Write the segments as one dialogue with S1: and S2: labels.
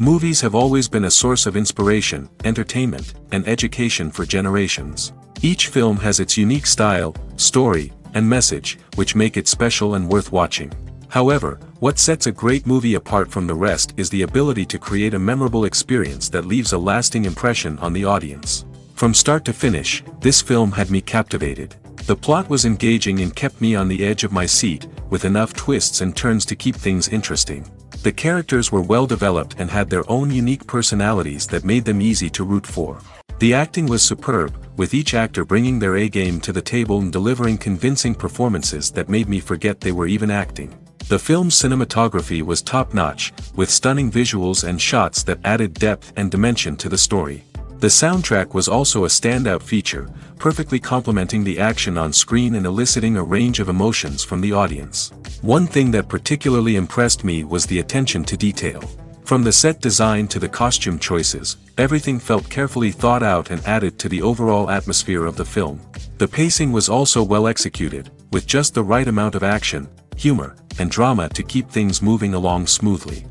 S1: Movies have always been a source of inspiration, entertainment, and education for generations. Each film has its unique style, story, and message, which make it special and worth watching. However, what sets a great movie apart from the rest is the ability to create a memorable experience that leaves a lasting impression on the audience. From start to finish, this film had me captivated. The plot was engaging and kept me on the edge of my seat, with enough twists and turns to keep things interesting. The characters were well developed and had their own unique personalities that made them easy to root for. The acting was superb, with each actor bringing their A-game to the table and delivering convincing performances that made me forget they were even acting. The film's cinematography was top-notch, with stunning visuals and shots that added depth and dimension to the story. The soundtrack was also a standout feature, perfectly complementing the action on screen and eliciting a range of emotions from the audience. One thing that particularly impressed me was the attention to detail. From the set design to the costume choices, everything felt carefully thought out and added to the overall atmosphere of the film. The pacing was also well executed, with just the right amount of action, humor, and drama to keep things moving along smoothly.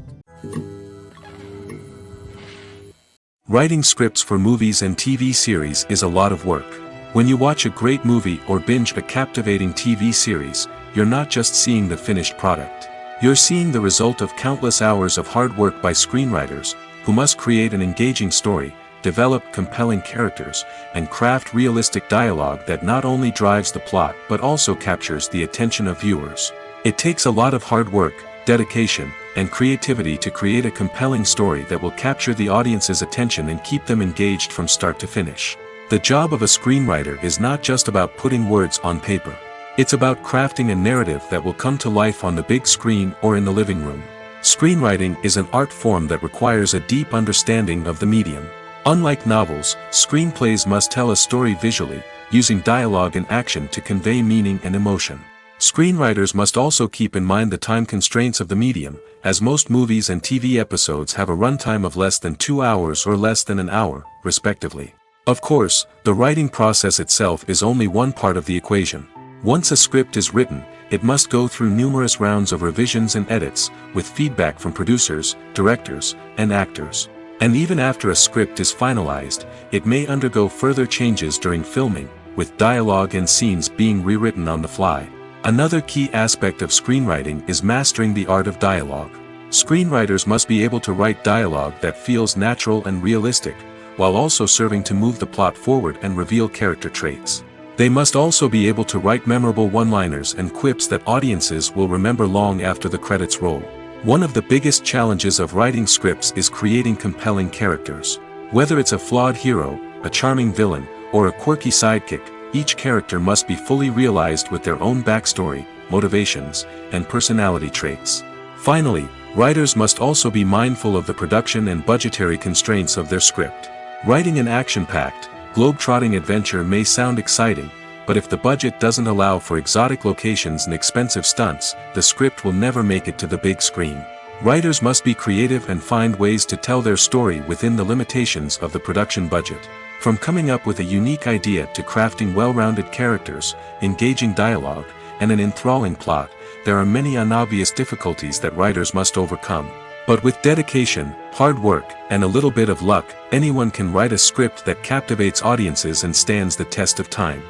S1: Writing scripts for movies and TV series is a lot of work. When you watch a great movie or binge a captivating TV series, you're not just seeing the finished product. You're seeing the result of countless hours of hard work by screenwriters, who must create an engaging story, develop compelling characters, and craft realistic dialogue that not only drives the plot but also captures the attention of viewers. It takes a lot of hard work, dedication, and creativity to create a compelling story that will capture the audience's attention and keep them engaged from start to finish. The job of a screenwriter is not just about putting words on paper. It's about crafting a narrative that will come to life on the big screen or in the living room. Screenwriting is an art form that requires a deep understanding of the medium. Unlike novels, screenplays must tell a story visually, using dialogue and action to convey meaning and emotion. Screenwriters must also keep in mind the time constraints of the medium, as most movies and TV episodes have a runtime of less than 2 hours or less than an hour, respectively. Of course, the writing process itself is only one part of the equation. Once a script is written, it must go through numerous rounds of revisions and edits, with feedback from producers, directors, and actors. And even after a script is finalized, it may undergo further changes during filming, with dialogue and scenes being rewritten on the fly. Another key aspect of screenwriting is mastering the art of dialogue. Screenwriters must be able to write dialogue that feels natural and realistic, while also serving to move the plot forward and reveal character traits. They must also be able to write memorable one-liners and quips that audiences will remember long after the credits roll. One of the biggest challenges of writing scripts is creating compelling characters. Whether it's a flawed hero, a charming villain, or a quirky sidekick, each character must be fully realized with their own backstory, motivations, and personality traits. Finally, writers must also be mindful of the production and budgetary constraints of their script. Writing an action-packed, globe-trotting adventure may sound exciting, but if the budget doesn't allow for exotic locations and expensive stunts, the script will never make it to the big screen. Writers must be creative and find ways to tell their story within the limitations of the production budget. From coming up with a unique idea to crafting well-rounded characters, engaging dialogue, and an enthralling plot, there are many unobvious difficulties that writers must overcome. But with dedication, hard work, and a little bit of luck, anyone can write a script that captivates audiences and stands the test of time.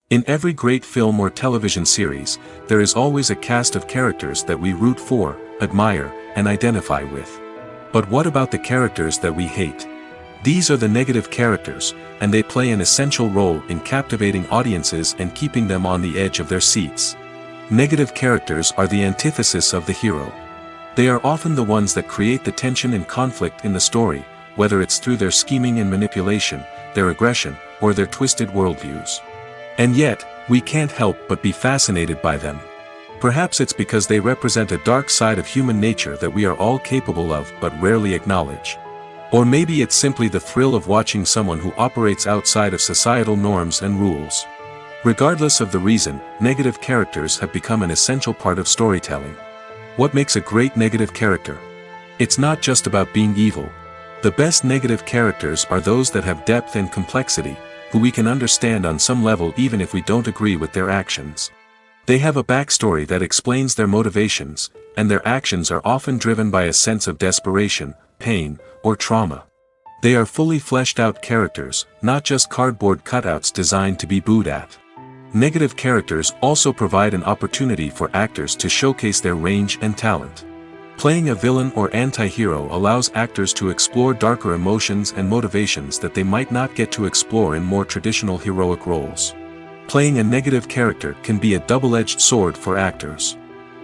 S1: In every great film or television series, there is always a cast of characters that we root for, admire, and identify with. But what about the characters that we hate? These are the negative characters, and they play an essential role in captivating audiences and keeping them on the edge of their seats. Negative characters are the antithesis of the hero. They are often the ones that create the tension and conflict in the story, whether it's through their scheming and manipulation, their aggression, or their twisted worldviews. And yet, we can't help but be fascinated by them. Perhaps it's because they represent a dark side of human nature that we are all capable of but rarely acknowledge. Or maybe it's simply the thrill of watching someone who operates outside of societal norms and rules. Regardless of the reason, negative characters have become an essential part of storytelling. What makes a great negative character? It's not just about being evil. The best negative characters are those that have depth and complexity, who we can understand on some level even if we don't agree with their actions. They have a backstory that explains their motivations, and their actions are often driven by a sense of desperation, pain, or trauma. They are fully fleshed out characters, not just cardboard cutouts designed to be booed at. Negative characters also provide an opportunity for actors to showcase their range and talent. Playing a villain or anti-hero allows actors to explore darker emotions and motivations that they might not get to explore in more traditional heroic roles. Playing a negative character can be a double-edged sword for actors.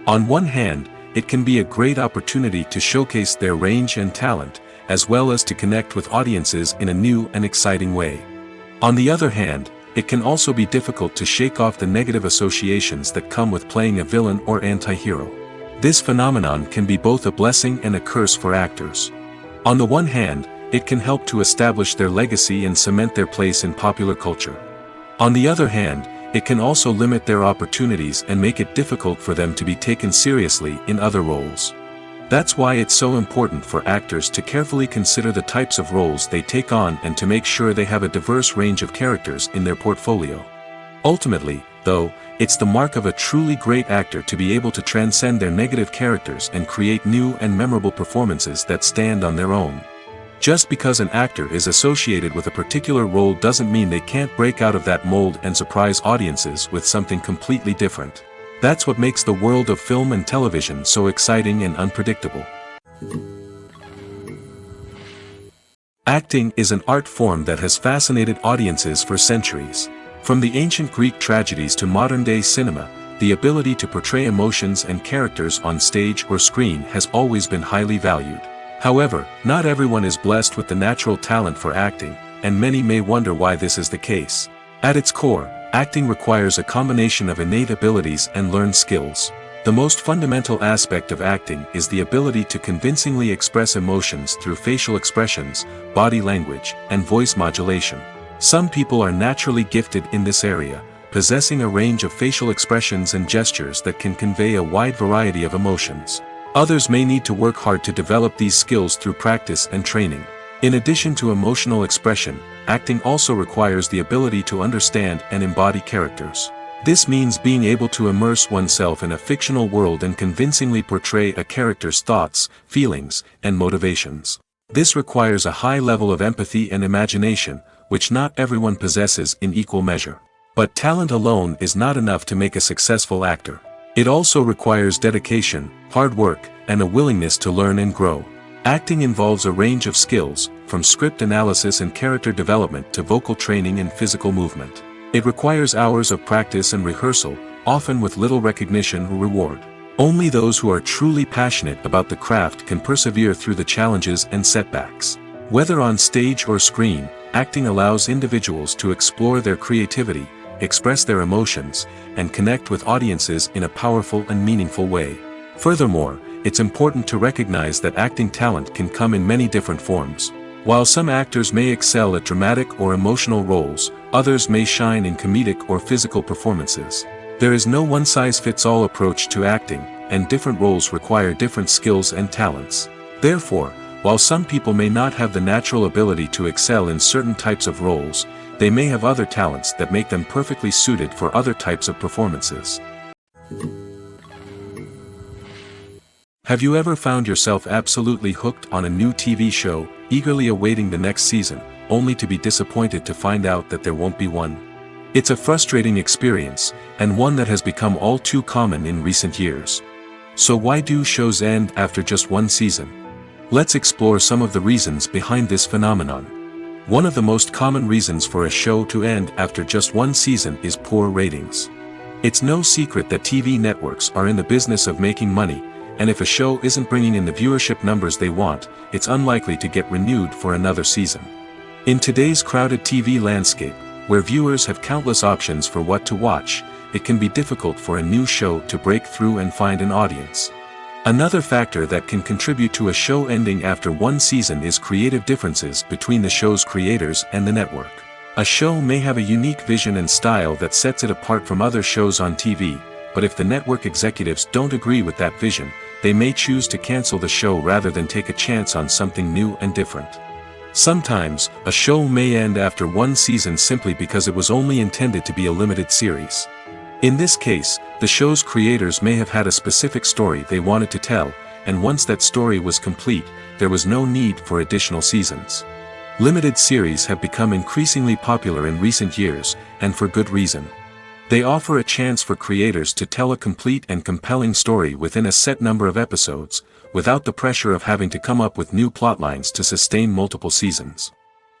S1: On one hand, it can be a great opportunity to showcase their range and talent, as well as to connect with audiences in a new and exciting way. On the other hand, it can also be difficult to shake off the negative associations that come with playing a villain or anti-hero. This phenomenon can be both a blessing and a curse for actors. On the one hand, it can help to establish their legacy and cement their place in popular culture. On the other hand, it can also limit their opportunities and make it difficult for them to be taken seriously in other roles. That's why it's so important for actors to carefully consider the types of roles they take on and to make sure they have a diverse range of characters in their portfolio. Ultimately, though, it's the mark of a truly great actor to be able to transcend their negative characters and create new and memorable performances that stand on their own. Just because an actor is associated with a particular role doesn't mean they can't break out of that mold and surprise audiences with something completely different. That's what makes the world of film and television so exciting and unpredictable. Acting is an art form that has fascinated audiences for centuries. From the ancient Greek tragedies to modern-day cinema, the ability to portray emotions and characters on stage or screen has always been highly valued. However, not everyone is blessed with the natural talent for acting, and many may wonder why this is the case. At its core, acting requires a combination of innate abilities and learned skills. The most fundamental aspect of acting is the ability to convincingly express emotions through facial expressions, body language, and voice modulation. Some people are naturally gifted in this area, possessing a range of facial expressions and gestures that can convey a wide variety of emotions. Others may need to work hard to develop these skills through practice and training. In addition to emotional expression, acting also requires the ability to understand and embody characters. This means being able to immerse oneself in a fictional world and convincingly portray a character's thoughts, feelings, and motivations. This requires a high level of empathy and imagination, which not everyone possesses in equal measure. But talent alone is not enough to make a successful actor. It also requires dedication, hard work, and a willingness to learn and grow. Acting involves a range of skills, from script analysis and character development to vocal training and physical movement. It requires hours of practice and rehearsal, often with little recognition or reward. Only those who are truly passionate about the craft can persevere through the challenges and setbacks. Whether on stage or screen, acting allows individuals to explore their creativity, express their emotions, and connect with audiences in a powerful and meaningful way. Furthermore, it's important to recognize that acting talent can come in many different forms. While some actors may excel at dramatic or emotional roles, others may shine in comedic or physical performances. There is no one-size-fits-all approach to acting, and different roles require different skills and talents. Therefore, while some people may not have the natural ability to excel in certain types of roles, they may have other talents that make them perfectly suited for other types of performances. Have you ever found yourself absolutely hooked on a new TV show, eagerly awaiting the next season, only to be disappointed to find out that there won't be one? It's a frustrating experience, and one that has become all too common in recent years. So why do shows end after just one season? Let's explore some of the reasons behind this phenomenon. One of the most common reasons for a show to end after just one season is poor ratings. It's no secret that TV networks are in the business of making money, and if a show isn't bringing in the viewership numbers they want, it's unlikely to get renewed for another season. In today's crowded TV landscape, where viewers have countless options for what to watch, it can be difficult for a new show to break through and find an audience. Another factor that can contribute to a show ending after one season is creative differences between the show's creators and the network. A show may have a unique vision and style that sets it apart from other shows on TV, but if the network executives don't agree with that vision, they may choose to cancel the show rather than take a chance on something new and different. Sometimes, a show may end after one season simply because it was only intended to be a limited series. In this case, the show's creators may have had a specific story they wanted to tell, and once that story was complete, there was no need for additional seasons. Limited series have become increasingly popular in recent years, and for good reason. They offer a chance for creators to tell a complete and compelling story within a set number of episodes, without the pressure of having to come up with new plotlines to sustain multiple seasons.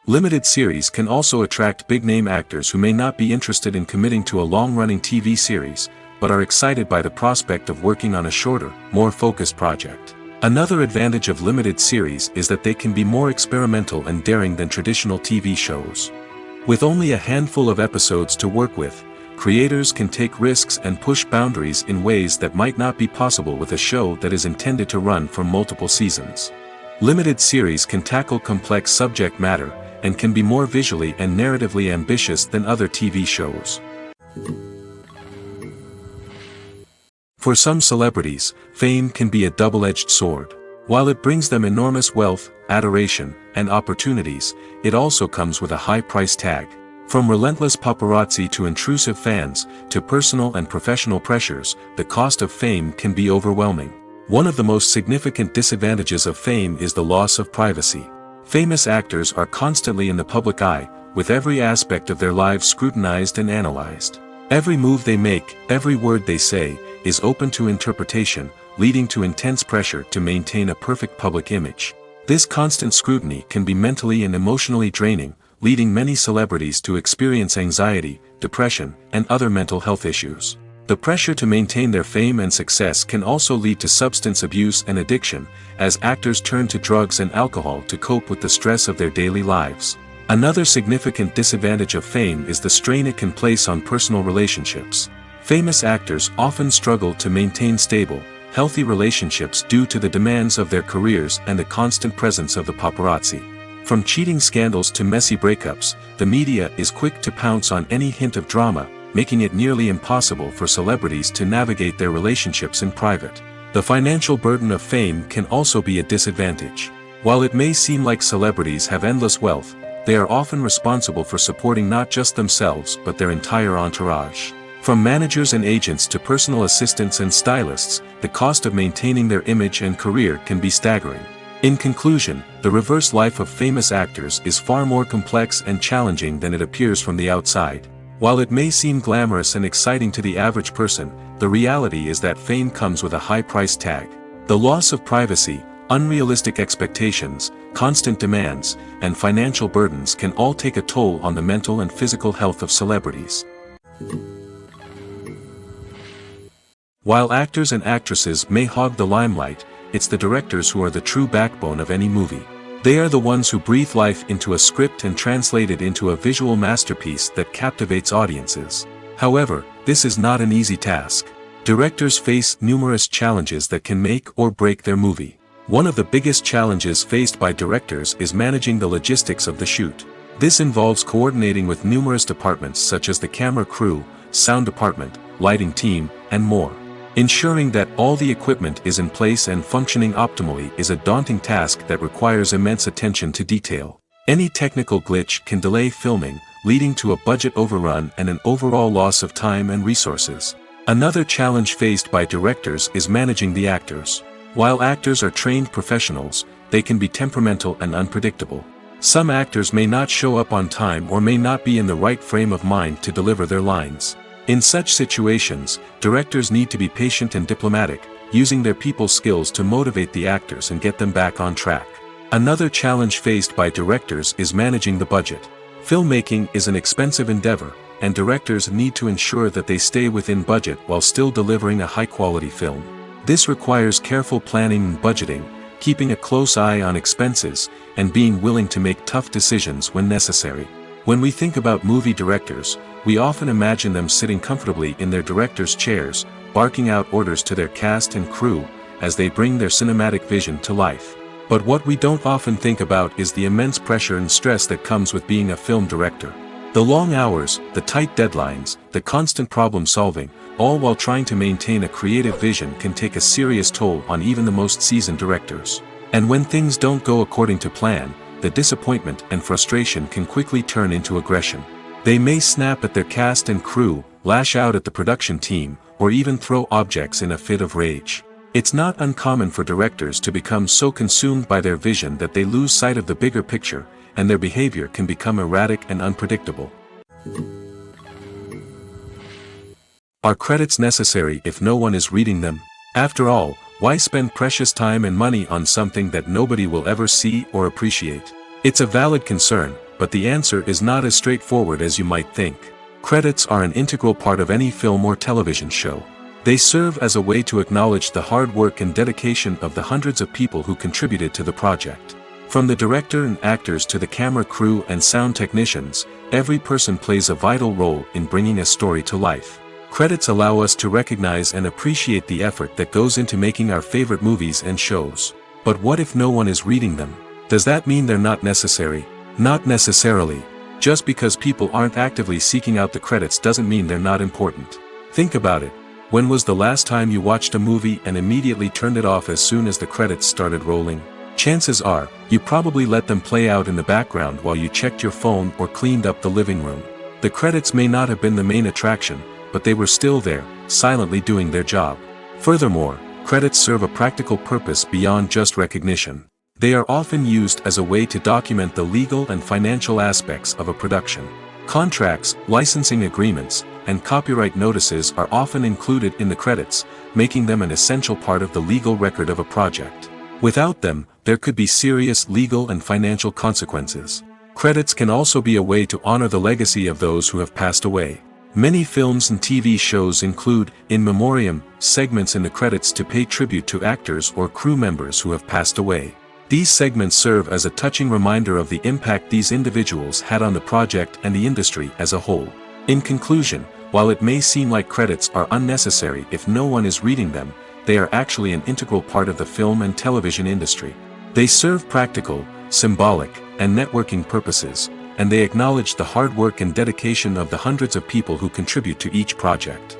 S1: Limited series can also attract big-name actors who may not be interested in committing to a long-running TV series, but are excited by the prospect of working on a shorter, more focused project. Another advantage of limited series is that they can be more experimental and daring than traditional TV shows. With only a handful of episodes to work with, creators can take risks and push boundaries in ways that might not be possible with a show that is intended to run for multiple seasons. Limited series can tackle complex subject matter, and can be more visually and narratively ambitious than other TV shows. For some celebrities, fame can be a double-edged sword. While it brings them enormous wealth, adoration, and opportunities, it also comes with a high price tag. From relentless paparazzi to intrusive fans, to personal and professional pressures, the cost of fame can be overwhelming. One of the most significant disadvantages of fame is the loss of privacy. Famous actors are constantly in the public eye, with every aspect of their lives scrutinized and analyzed. Every move they make, every word they say, is open to interpretation, leading to intense pressure to maintain a perfect public image. This constant scrutiny can be mentally and emotionally draining, leading many celebrities to experience anxiety, depression, and other mental health issues. The pressure to maintain their fame and success can also lead to substance abuse and addiction, as actors turn to drugs and alcohol to cope with the stress of their daily lives. Another significant disadvantage of fame is the strain it can place on personal relationships. Famous actors often struggle to maintain stable, healthy relationships due to the demands of their careers and the constant presence of the paparazzi. From cheating scandals to messy breakups, the media is quick to pounce on any hint of drama, making it nearly impossible for celebrities to navigate their relationships in private. The financial burden of fame can also be a disadvantage. While it may seem like celebrities have endless wealth, they are often responsible for supporting not just themselves but their entire entourage. From managers and agents to personal assistants and stylists, the cost of maintaining their image and career can be staggering. In conclusion, the reverse life of famous actors is far more complex and challenging than it appears from the outside. While it may seem glamorous and exciting to the average person, the reality is that fame comes with a high price tag. The loss of privacy, unrealistic expectations, constant demands, and financial burdens can all take a toll on the mental and physical health of celebrities. While actors and actresses may hog the limelight, it's the directors who are the true backbone of any movie. They are the ones who breathe life into a script and translate it into a visual masterpiece that captivates audiences. However, this is not an easy task. Directors face numerous challenges that can make or break their movie. One of the biggest challenges faced by directors is managing the logistics of the shoot. This involves coordinating with numerous departments such as the camera crew, sound department, lighting team, and more. Ensuring that all the equipment is in place and functioning optimally is a daunting task that requires immense attention to detail. Any technical glitch can delay filming, leading to a budget overrun and an overall loss of time and resources. Another challenge faced by directors is managing the actors. While actors are trained professionals, they can be temperamental and unpredictable. Some actors may not show up on time or may not be in the right frame of mind to deliver their lines. In such situations, directors need to be patient and diplomatic, using their people skills to motivate the actors and get them back on track. Another challenge faced by directors is managing the budget. Filmmaking is an expensive endeavor, and directors need to ensure that they stay within budget while still delivering a high-quality film. This requires careful planning and budgeting, keeping a close eye on expenses, and being willing to make tough decisions when necessary. When we think about movie directors, we often imagine them sitting comfortably in their director's chairs, barking out orders to their cast and crew, as they bring their cinematic vision to life. But what we don't often think about is the immense pressure and stress that comes with being a film director. The long hours, the tight deadlines, the constant problem solving, all while trying to maintain a creative vision can take a serious toll on even the most seasoned directors. And when things don't go according to plan, the disappointment and frustration can quickly turn into aggression. They may snap at their cast and crew, lash out at the production team, or even throw objects in a fit of rage. It's not uncommon for directors to become so consumed by their vision that they lose sight of the bigger picture, and their behavior can become erratic and unpredictable. Are credits necessary if no one is reading them? After all, why spend precious time and money on something that nobody will ever see or appreciate? It's a valid concern, but the answer is not as straightforward as you might think. Credits are an integral part of any film or television show. They serve as a way to acknowledge the hard work and dedication of the hundreds of people who contributed to the project. From the director and actors to the camera crew and sound technicians, every person plays a vital role in bringing a story to life. Credits allow us to recognize and appreciate the effort that goes into making our favorite movies and shows. But what if no one is reading them? Does that mean they're not necessary? Not necessarily. Just because people aren't actively seeking out the credits doesn't mean they're not important. Think about it. When was the last time you watched a movie and immediately turned it off as soon as the credits started rolling? Chances are, you probably let them play out in the background while you checked your phone or cleaned up the living room. The credits may not have been the main attraction, but they were still there, silently doing their job. Furthermore, credits serve a practical purpose beyond just recognition. They are often used as a way to document the legal and financial aspects of a production. Contracts, licensing agreements, and copyright notices are often included in the credits, making them an essential part of the legal record of a project. Without them, there could be serious legal and financial consequences. Credits can also be a way to honor the legacy of those who have passed away. Many films and TV shows include, in memoriam, segments in the credits to pay tribute to actors or crew members who have passed away. These segments serve as a touching reminder of the impact these individuals had on the project and the industry as a whole. In conclusion, while it may seem like credits are unnecessary if no one is reading them, they are actually an integral part of the film and television industry. They serve practical, symbolic, and networking purposes, and they acknowledge the hard work and dedication of the hundreds of people who contribute to each project.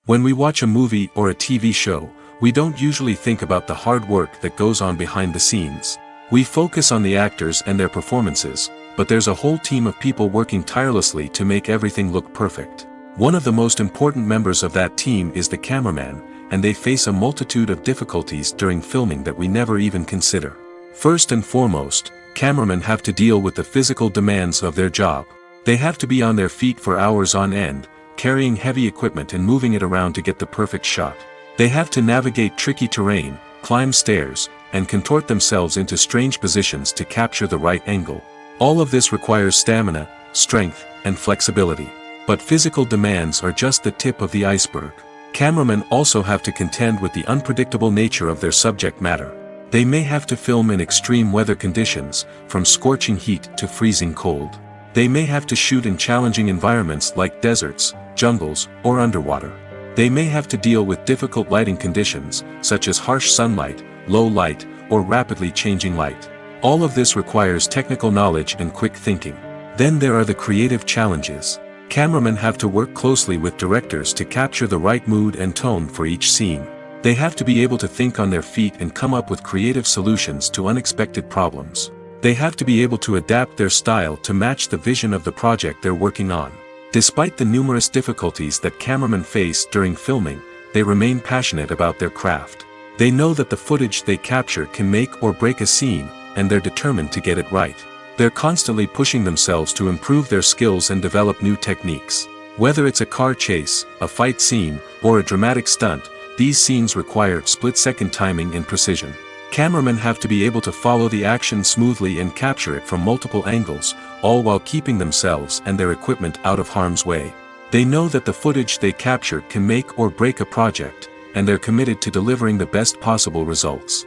S1: When we watch a movie or a TV show, we don't usually think about the hard work that goes on behind the scenes. We focus on the actors and their performances, but there's a whole team of people working tirelessly to make everything look perfect. One of the most important members of that team is the cameraman, and they face a multitude of difficulties during filming that we never even consider. First and foremost, cameramen have to deal with the physical demands of their job. They have to be on their feet for hours on end, carrying heavy equipment and moving it around to get the perfect shot. They have to navigate tricky terrain, climb stairs, and contort themselves into strange positions to capture the right angle. All of this requires stamina, strength, and flexibility. But physical demands are just the tip of the iceberg. Cameramen also have to contend with the unpredictable nature of their subject matter. They may have to film in extreme weather conditions, from scorching heat to freezing cold. They may have to shoot in challenging environments like deserts, jungles, or underwater. They may have to deal with difficult lighting conditions, such as harsh sunlight, low light, or rapidly changing light. All of this requires technical knowledge and quick thinking. Then there are the creative challenges. Cameramen have to work closely with directors to capture the right mood and tone for each scene. They have to be able to think on their feet and come up with creative solutions to unexpected problems. They have to be able to adapt their style to match the vision of the project they're working on. Despite the numerous difficulties that cameramen face during filming, they remain passionate about their craft. They know that the footage they capture can make or break a scene, and they're determined to get it right. They're constantly pushing themselves to improve their skills and develop new techniques. Whether it's a car chase, a fight scene, or a dramatic stunt, these scenes require split-second timing and precision. Cameramen have to be able to follow the action smoothly and capture it from multiple angles, all while keeping themselves and their equipment out of harm's way. They know that the footage they capture can make or break a project, and they're committed to delivering the best possible results.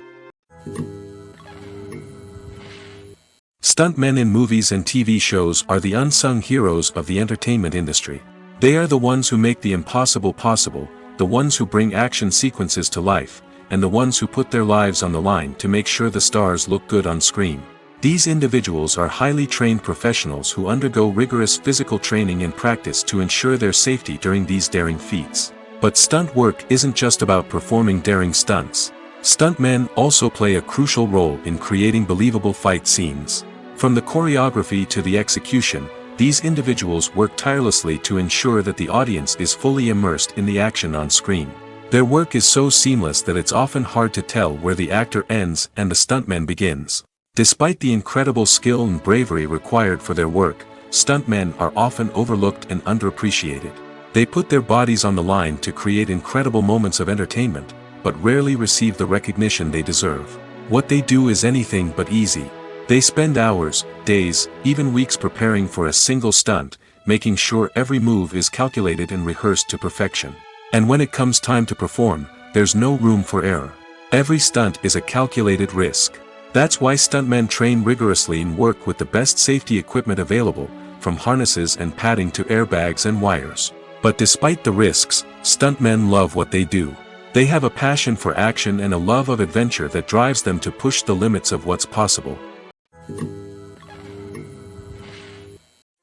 S1: Stuntmen in movies and TV shows are the unsung heroes of the entertainment industry. They are the ones who make the impossible possible, the ones who bring action sequences to life, and the ones who put their lives on the line to make sure the stars look good on screen. These individuals are highly trained professionals who undergo rigorous physical training and practice to ensure their safety during these daring feats. But stunt work isn't just about performing daring stunts. Stuntmen also play a crucial role in creating believable fight scenes. From the choreography to the execution, These individuals work tirelessly to ensure that the audience is fully immersed in the action on screen. Their work is so seamless that it's often hard to tell where the actor ends and the stuntman begins. Despite the incredible skill and bravery required for their work, stuntmen are often overlooked and underappreciated. They put their bodies on the line to create incredible moments of entertainment, but rarely receive the recognition they deserve. What they do is anything but easy. They spend hours, days, even weeks preparing for a single stunt, making sure every move is calculated and rehearsed to perfection. And when it comes time to perform, there's no room for error. Every stunt is a calculated risk. That's why stuntmen train rigorously and work with the best safety equipment available, from harnesses and padding to airbags and wires. But despite the risks, stuntmen love what they do. They have a passion for action and a love of adventure that drives them to push the limits of what's possible.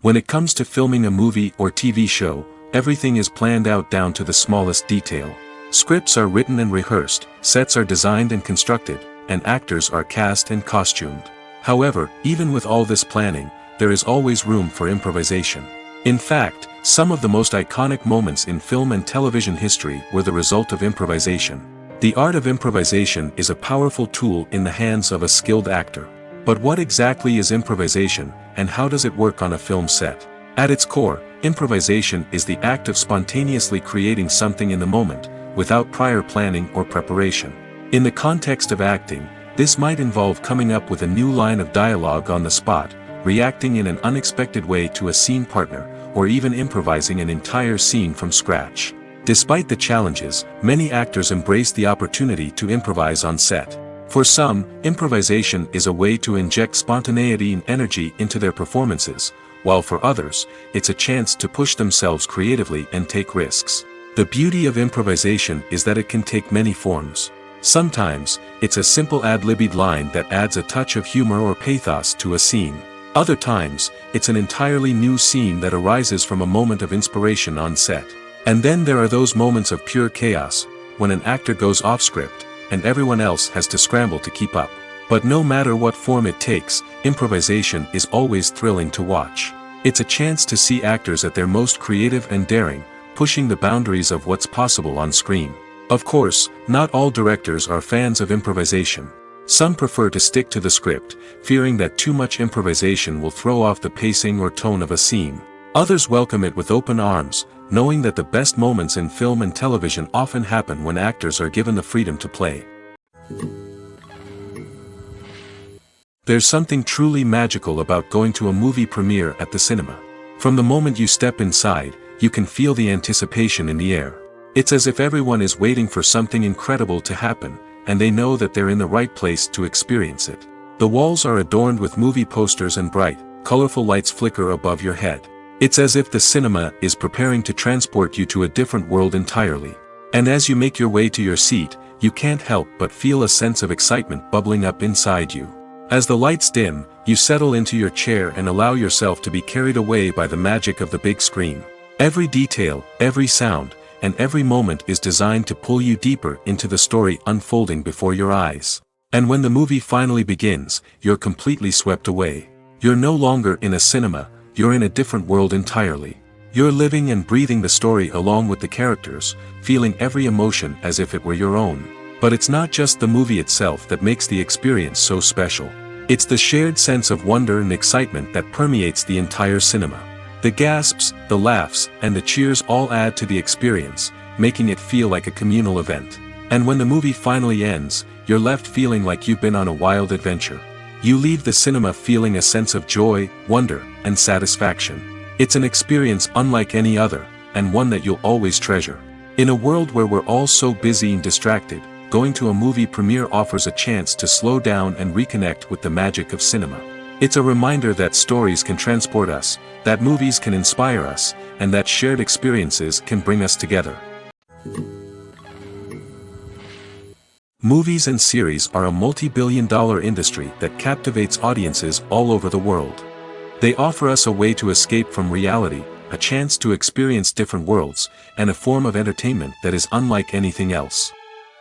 S1: When it comes to filming a movie or TV show, everything is planned out down to the smallest detail. Scripts are written and rehearsed, sets are designed and constructed, and actors are cast and costumed. However, even with all this planning, there is always room for improvisation. In fact, some of the most iconic moments in film and television history were the result of improvisation. The art of improvisation is a powerful tool in the hands of a skilled actor. But what exactly is improvisation, and how does it work on a film set? At its core, improvisation is the act of spontaneously creating something in the moment, without prior planning or preparation. In the context of acting, this might involve coming up with a new line of dialogue on the spot, reacting in an unexpected way to a scene partner, or even improvising an entire scene from scratch. Despite the challenges, many actors embrace the opportunity to improvise on set. For some, improvisation is a way to inject spontaneity and energy into their performances, while for others, it's a chance to push themselves creatively and take risks. The beauty of improvisation is that it can take many forms. Sometimes, it's a simple ad-libbed line that adds a touch of humor or pathos to a scene. Other times, it's an entirely new scene that arises from a moment of inspiration on set. And then there are those moments of pure chaos, when an actor goes off script, and everyone else has to scramble to keep up. But no matter what form it takes, improvisation is always thrilling to watch. It's a chance to see actors at their most creative and daring, pushing the boundaries of what's possible on screen. Of course, not all directors are fans of improvisation. Some prefer to stick to the script, fearing that too much improvisation will throw off the pacing or tone of a scene. Others welcome it with open arms, knowing that the best moments in film and television often happen when actors are given the freedom to play. There's something truly magical about going to a movie premiere at the cinema. From the moment you step inside, you can feel the anticipation in the air. It's as if everyone is waiting for something incredible to happen, and they know that they're in the right place to experience it. The walls are adorned with movie posters and bright, colorful lights flicker above your head. It's as if the cinema is preparing to transport you to a different world entirely. And as you make your way to your seat, you can't help but feel a sense of excitement bubbling up inside you. As the lights dim, you settle into your chair and allow yourself to be carried away by the magic of the big screen. Every detail, every sound, and every moment is designed to pull you deeper into the story unfolding before your eyes. And when the movie finally begins, you're completely swept away. You're no longer in a cinema, you're in a different world entirely. You're living and breathing the story along with the characters, feeling every emotion as if it were your own. But it's not just the movie itself that makes the experience so special. It's the shared sense of wonder and excitement that permeates the entire cinema. The gasps, the laughs, and the cheers all add to the experience, making it feel like a communal event. And when the movie finally ends, you're left feeling like you've been on a wild adventure. You leave the cinema feeling a sense of joy, wonder, and satisfaction. It's an experience unlike any other, and one that you'll always treasure. In a world where we're all so busy and distracted, going to a movie premiere offers a chance to slow down and reconnect with the magic of cinema. It's a reminder that stories can transport us, that movies can inspire us, and that shared experiences can bring us together. Movies and series are a multi-billion-dollar industry that captivates audiences all over the world. They offer us a way to escape from reality, a chance to experience different worlds, and a form of entertainment that is unlike anything else.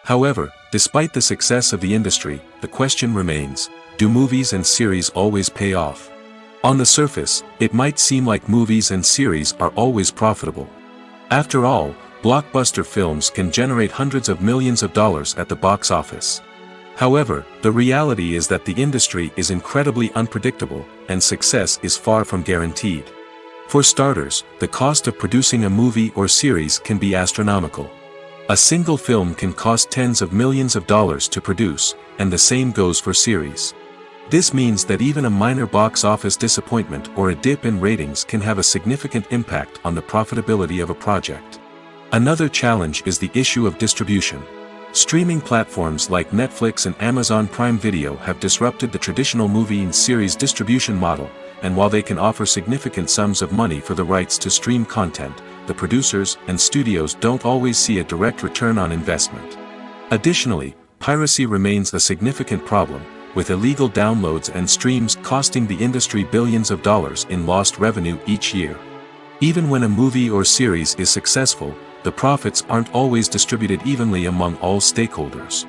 S1: However, despite the success of the industry, the question remains, do movies and series always pay off? On the surface, it might seem like movies and series are always profitable. After all, blockbuster films can generate hundreds of millions of dollars at the box office. However, the reality is that the industry is incredibly unpredictable, and success is far from guaranteed. For starters, the cost of producing a movie or series can be astronomical. A single film can cost tens of millions of dollars to produce, and the same goes for series. This means that even a minor box office disappointment or a dip in ratings can have a significant impact on the profitability of a project. Another challenge is the issue of distribution. Streaming platforms like Netflix and Amazon Prime Video have disrupted the traditional movie and series distribution model, and while they can offer significant sums of money for the rights to stream content, the producers and studios don't always see a direct return on investment. Additionally, piracy remains a significant problem, with illegal downloads and streams costing the industry billions of dollars in lost revenue each year. Even when a movie or series is successful, the profits aren't always distributed evenly among all stakeholders.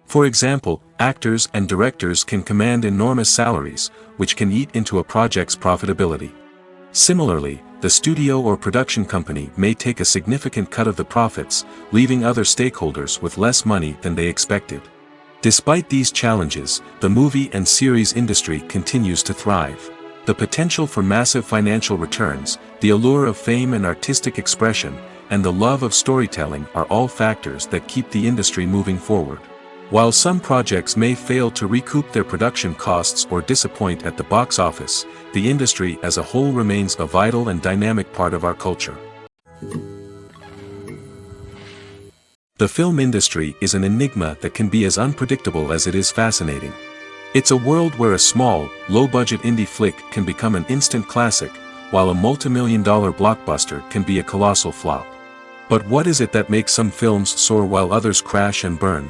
S1: For example, actors and directors can command enormous salaries, which can eat into a project's profitability. Similarly, the studio or production company may take a significant cut of the profits, leaving other stakeholders with less money than they expected. Despite these challenges, the movie and series industry continues to thrive. The potential for massive financial returns, the allure of fame and artistic expression, and the love of storytelling are all factors that keep the industry moving forward. While some projects may fail to recoup their production costs or disappoint at the box office, the industry as a whole remains a vital and dynamic part of our culture. The film industry is an enigma that can be as unpredictable as it is fascinating. It's a world where a small, low-budget indie flick can become an instant classic, while a multi-million-dollar blockbuster can be a colossal flop. But what is it that makes some films soar while others crash and burn?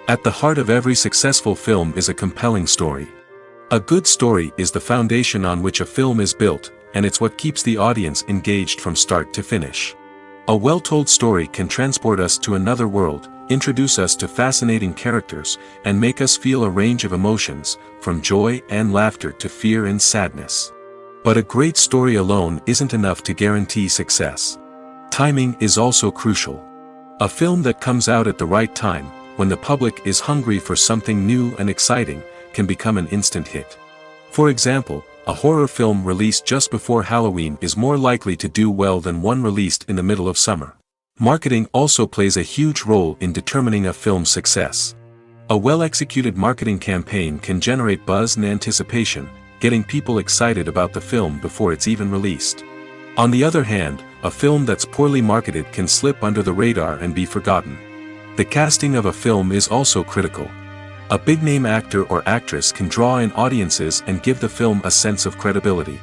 S1: At the heart of every successful film is a compelling story. A good story is the foundation on which a film is built, and it's what keeps the audience engaged from start to finish. A well-told story can transport us to another world, introduce us to fascinating characters, and make us feel a range of emotions, from joy and laughter to fear and sadness. But a great story alone isn't enough to guarantee success. Timing is also crucial. A film that comes out at the right time, when the public is hungry for something new and exciting, can become an instant hit. For example, a horror film released just before Halloween is more likely to do well than one released in the middle of summer. Marketing also plays a huge role in determining a film's success. A well-executed marketing campaign can generate buzz and anticipation, getting people excited about the film before it's even released. On the other hand, a film that's poorly marketed can slip under the radar and be forgotten. The casting of a film is also critical. A big-name actor or actress can draw in audiences and give the film a sense of credibility.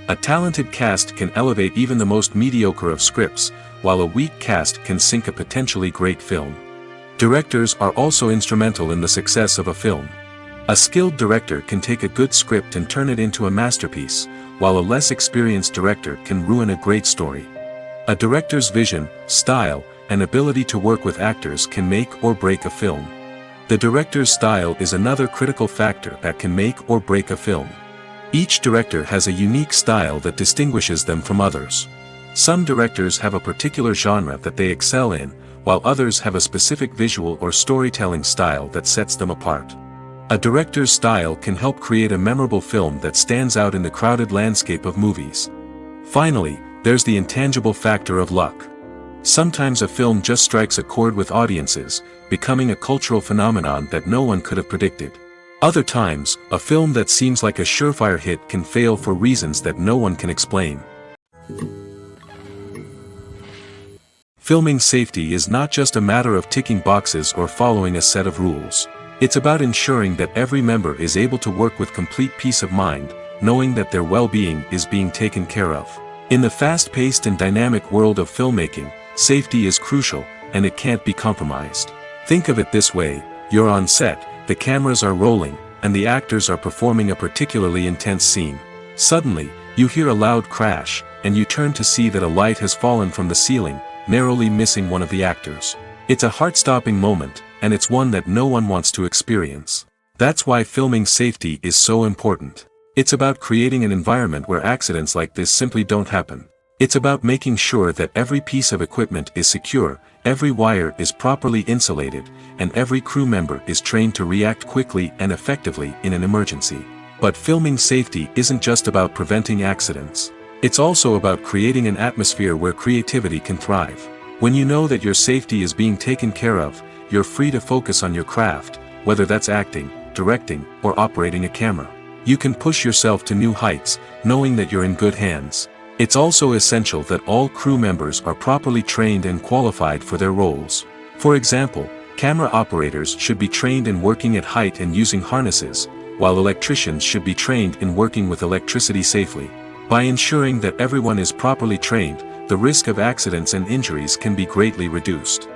S1: A talented cast can elevate even the most mediocre of scripts, while a weak cast can sink a potentially great film. Directors are also instrumental in the success of a film. A skilled director can take a good script and turn it into a masterpiece, while a less experienced director can ruin a great story. A director's vision, style, and ability to work with actors can make or break a film. The director's style is another critical factor that can make or break a film. Each director has a unique style that distinguishes them from others. Some directors have a particular genre that they excel in, while others have a specific visual or storytelling style that sets them apart. A director's style can help create a memorable film that stands out in the crowded landscape of movies. Finally, there's the intangible factor of luck. Sometimes a film just strikes a chord with audiences, becoming a cultural phenomenon that no one could have predicted. Other times, a film that seems like a surefire hit can fail for reasons that no one can explain. Filming safety is not just a matter of ticking boxes or following a set of rules. It's about ensuring that every member is able to work with complete peace of mind, knowing that their well-being is being taken care of. In the fast-paced and dynamic world of filmmaking, safety is crucial, and it can't be compromised. Think of it this way: you're on set, the cameras are rolling, and the actors are performing a particularly intense scene. Suddenly, you hear a loud crash, and you turn to see that a light has fallen from the ceiling, narrowly missing one of the actors. It's a heart-stopping moment, and it's one that no one wants to experience. That's why filming safety is so important. It's about creating an environment where accidents like this simply don't happen. It's about making sure that every piece of equipment is secure, every wire is properly insulated, and every crew member is trained to react quickly and effectively in an emergency. But filming safety isn't just about preventing accidents. It's also about creating an atmosphere where creativity can thrive. When you know that your safety is being taken care of, you're free to focus on your craft, whether that's acting, directing, or operating a camera. You can push yourself to new heights, knowing that you're in good hands. It's also essential that all crew members are properly trained and qualified for their roles. For example, camera operators should be trained in working at height and using harnesses, while electricians should be trained in working with electricity safely. By ensuring that everyone is properly trained, the risk of accidents and injuries can be greatly reduced.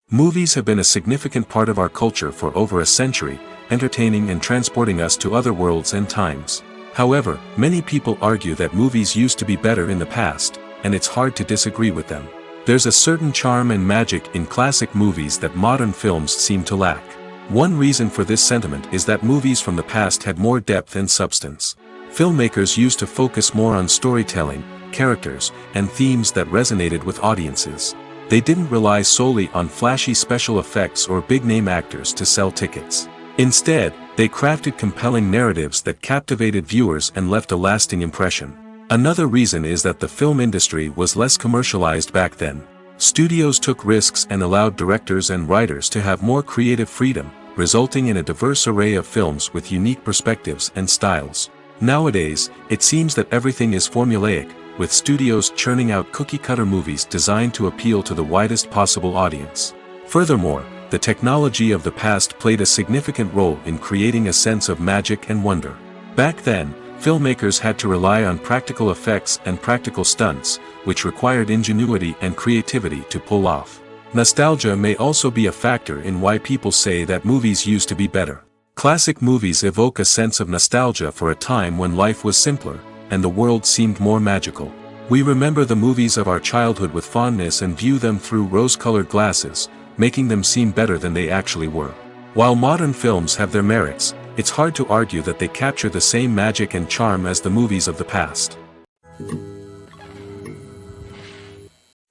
S1: Movies have been a significant part of our culture for over a century, entertaining and transporting us to other worlds and times. However, many people argue that movies used to be better in the past, and it's hard to disagree with them. There's a certain charm and magic in classic movies that modern films seem to lack. One reason for this sentiment is that movies from the past had more depth and substance. Filmmakers used to focus more on storytelling, characters, and themes that resonated with audiences. They didn't rely solely on flashy special effects or big-name actors to sell tickets. Instead, they crafted compelling narratives that captivated viewers and left a lasting impression. Another reason is that the film industry was less commercialized back then. Studios took risks and allowed directors and writers to have more creative freedom, resulting in a diverse array of films with unique perspectives and styles. Nowadays, it seems that everything is formulaic, with studios churning out cookie-cutter movies designed to appeal to the widest possible audience. Furthermore, the technology of the past played a significant role in creating a sense of magic and wonder. Back then, filmmakers had to rely on practical effects and practical stunts, which required ingenuity and creativity to pull off. Nostalgia may also be a factor in why people say that movies used to be better. Classic movies evoke a sense of nostalgia for a time when life was simpler, and the world seemed more magical. We remember the movies of our childhood with fondness and view them through rose-colored glasses, making them seem better than they actually were. While modern films have their merits, it's hard to argue that they capture the same magic and charm as the movies of the past.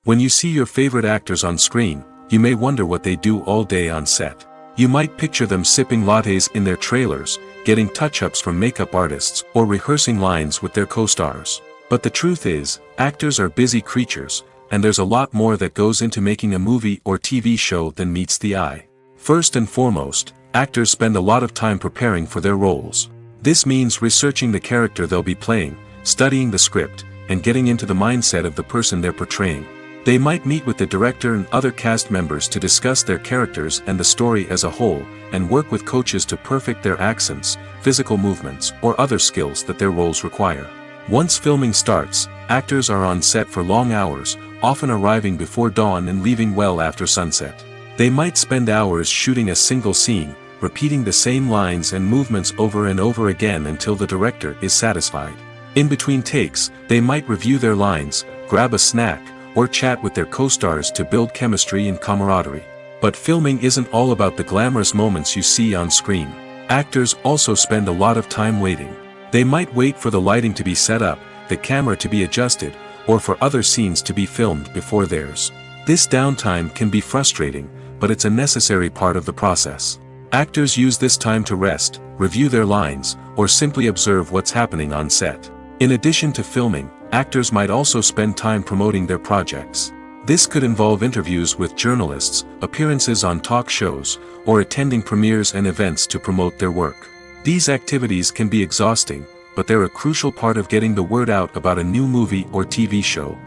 S1: When you see your favorite actors on screen, you may wonder what they do all day on set. You might picture them sipping lattes in their trailers, getting touch-ups from makeup artists, or rehearsing lines with their co-stars. But the truth is, actors are busy creatures, and there's a lot more that goes into making a movie or TV show than meets the eye. First and foremost, actors spend a lot of time preparing for their roles. This means researching the character they'll be playing, studying the script, and getting into the mindset of the person they're portraying. They might meet with the director and other cast members to discuss their characters and the story as a whole, and work with coaches to perfect their accents, physical movements, or other skills that their roles require. Once filming starts, actors are on set for long hours, often arriving before dawn and leaving well after sunset. They might spend hours shooting a single scene, repeating the same lines and movements over and over again until the director is satisfied. In between takes, they might review their lines, grab a snack, or chat with their co-stars to build chemistry and camaraderie. But filming isn't all about the glamorous moments you see on screen. Actors also spend a lot of time waiting. They might wait for the lighting to be set up, the camera to be adjusted, or for other scenes to be filmed before theirs. This downtime can be frustrating, but it's a necessary part of the process. Actors use this time to rest, review their lines, or simply observe what's happening on set. In addition to filming, actors might also spend time promoting their projects. This could involve interviews with journalists, appearances on talk shows, or attending premieres and events to promote their work. These activities can be exhausting, but they're a crucial part of getting the word out about a new movie or TV show.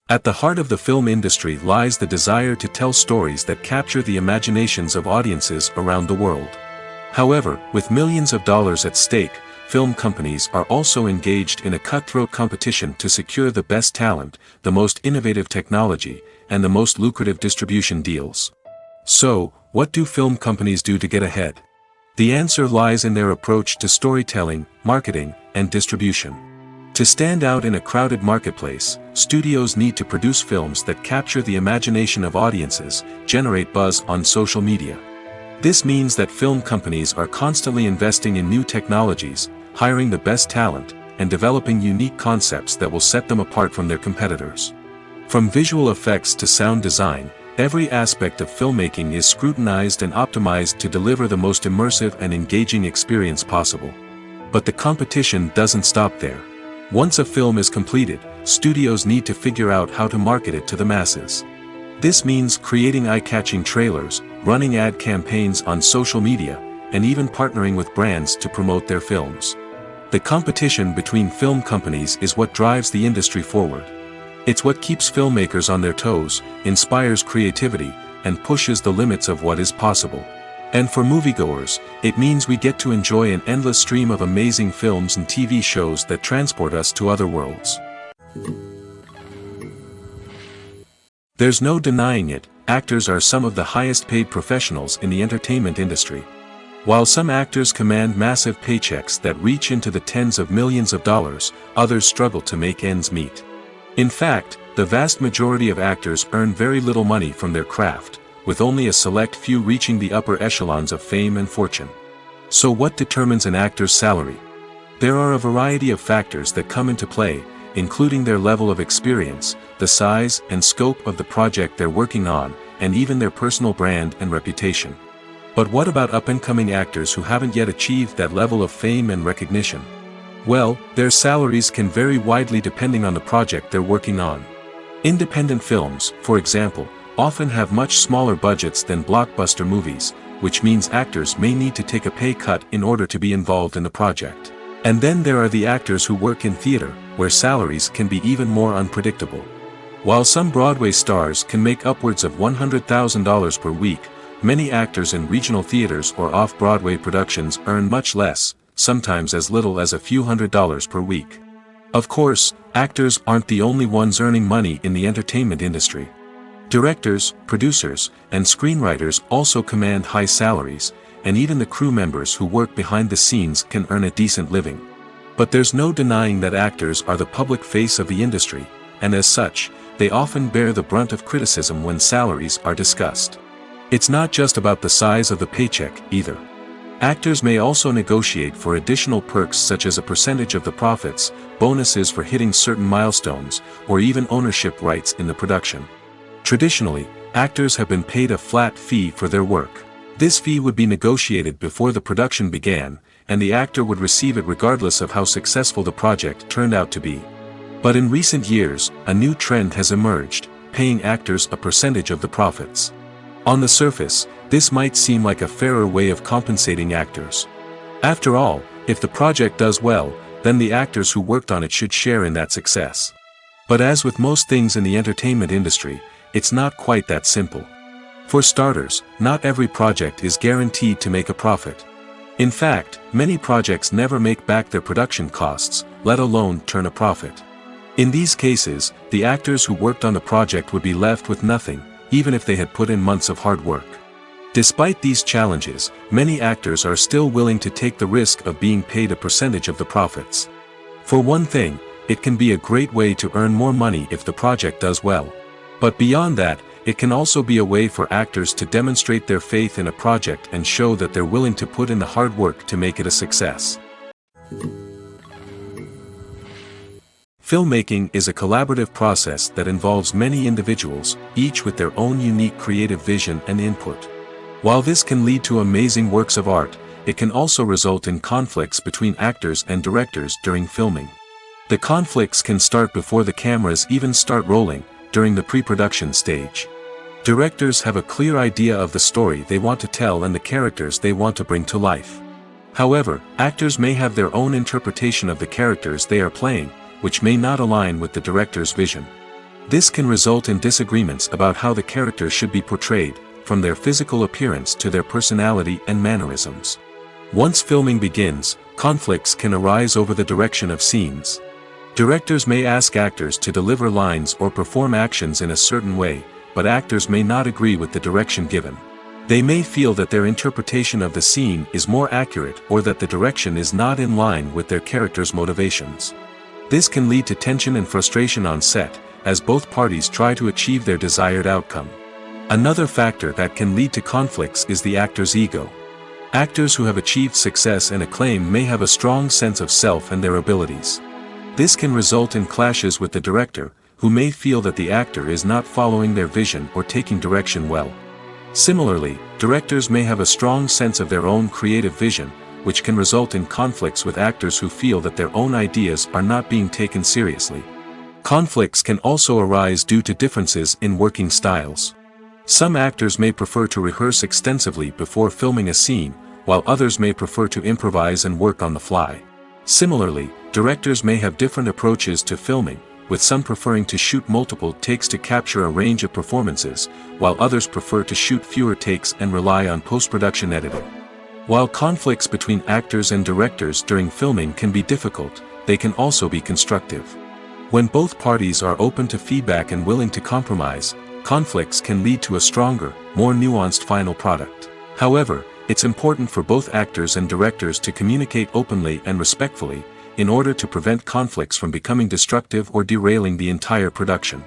S1: At the heart of the film industry lies the desire to tell stories that capture the imaginations of audiences around the world. However, with millions of dollars at stake, film companies are also engaged in a cutthroat competition to secure the best talent, the most innovative technology, and the most lucrative distribution deals. So, what do film companies do to get ahead? The answer lies in their approach to storytelling, marketing, and distribution. To stand out in a crowded marketplace, studios need to produce films that capture the imagination of audiences, generate buzz on social media. This means that film companies are constantly investing in new technologies, hiring the best talent, and developing unique concepts that will set them apart from their competitors. From visual effects to sound design, every aspect of filmmaking is scrutinized and optimized to deliver the most immersive and engaging experience possible. But the competition doesn't stop there. Once a film is completed, studios need to figure out how to market it to the masses. This means creating eye-catching trailers, running ad campaigns on social media, and even partnering with brands to promote their films. The competition between film companies is what drives the industry forward. It's what keeps filmmakers on their toes, inspires creativity, and pushes the limits of what is possible. And for moviegoers, it means we get to enjoy an endless stream of amazing films and TV shows that transport us to other worlds. There's no denying it, actors are some of the highest paid professionals in the entertainment industry. While some actors command massive paychecks that reach into the tens of millions of dollars, others struggle to make ends meet. In fact, the vast majority of actors earn very little money from their craft, with only a select few reaching the upper echelons of fame and fortune. So what determines an actor's salary? There are a variety of factors that come into play, including their level of experience, the size and scope of the project they're working on, and even their personal brand and reputation. But what about up-and-coming actors who haven't yet achieved that level of fame and recognition? Well, their salaries can vary widely depending on the project they're working on. Independent films, for example, often have much smaller budgets than blockbuster movies, which means actors may need to take a pay cut in order to be involved in the project. And then there are the actors who work in theater, where salaries can be even more unpredictable. While some Broadway stars can make upwards of $100,000 per week, many actors in regional theaters or off-Broadway productions earn much less, sometimes as little as a few $100s per week. Of course, actors aren't the only ones earning money in the entertainment industry. Directors, producers, and screenwriters also command high salaries, and even the crew members who work behind the scenes can earn a decent living. But there's no denying that actors are the public face of the industry, and as such, they often bear the brunt of criticism when salaries are discussed. It's not just about the size of the paycheck, either. Actors may also negotiate for additional perks such as a percentage of the profits, bonuses for hitting certain milestones, or even ownership rights in the production. Traditionally, actors have been paid a flat fee for their work. This fee would be negotiated before the production began, and the actor would receive it regardless of how successful the project turned out to be. But in recent years, a new trend has emerged, paying actors a percentage of the profits. On the surface, this might seem like a fairer way of compensating actors. After all, if the project does well, then the actors who worked on it should share in that success. But as with most things in the entertainment industry, it's not quite that simple. For starters, not every project is guaranteed to make a profit. In fact, many projects never make back their production costs, let alone turn a profit. In these cases, the actors who worked on the project would be left with nothing, even if they had put in months of hard work. Despite these challenges, many actors are still willing to take the risk of being paid a percentage of the profits. For one thing, it can be a great way to earn more money if the project does well. But beyond that, it can also be a way for actors to demonstrate their faith in a project and show that they're willing to put in the hard work to make it a success. Filmmaking is a collaborative process that involves many individuals, each with their own unique creative vision and input. While this can lead to amazing works of art, it can also result in conflicts between actors and directors during filming. The conflicts can start before the cameras even start rolling, during the pre-production stage. Directors have a clear idea of the story they want to tell and the characters they want to bring to life. However, actors may have their own interpretation of the characters they are playing, which may not align with the director's vision. This can result in disagreements about how the characters should be portrayed, from their physical appearance to their personality and mannerisms. Once filming begins, conflicts can arise over the direction of scenes. Directors may ask actors to deliver lines or perform actions in a certain way, but actors may not agree with the direction given. They may feel that their interpretation of the scene is more accurate or that the direction is not in line with their character's motivations. This can lead to tension and frustration on set, as both parties try to achieve their desired outcome. Another factor that can lead to conflicts is the actor's ego. Actors who have achieved success and acclaim may have a strong sense of self and their abilities. This can result in clashes with the director, who may feel that the actor is not following their vision or taking direction well. Similarly, directors may have a strong sense of their own creative vision, which can result in conflicts with actors who feel that their own ideas are not being taken seriously. Conflicts can also arise due to differences in working styles. Some actors may prefer to rehearse extensively before filming a scene, while others may prefer to improvise and work on the fly. Similarly, directors may have different approaches to filming, with some preferring to shoot multiple takes to capture a range of performances, while others prefer to shoot fewer takes and rely on post-production editing. While conflicts between actors and directors during filming can be difficult, they can also be constructive. When both parties are open to feedback and willing to compromise, conflicts can lead to a stronger, more nuanced final product. However, it's important for both actors and directors to communicate openly and respectfully, in order to prevent conflicts from becoming destructive or derailing the entire production.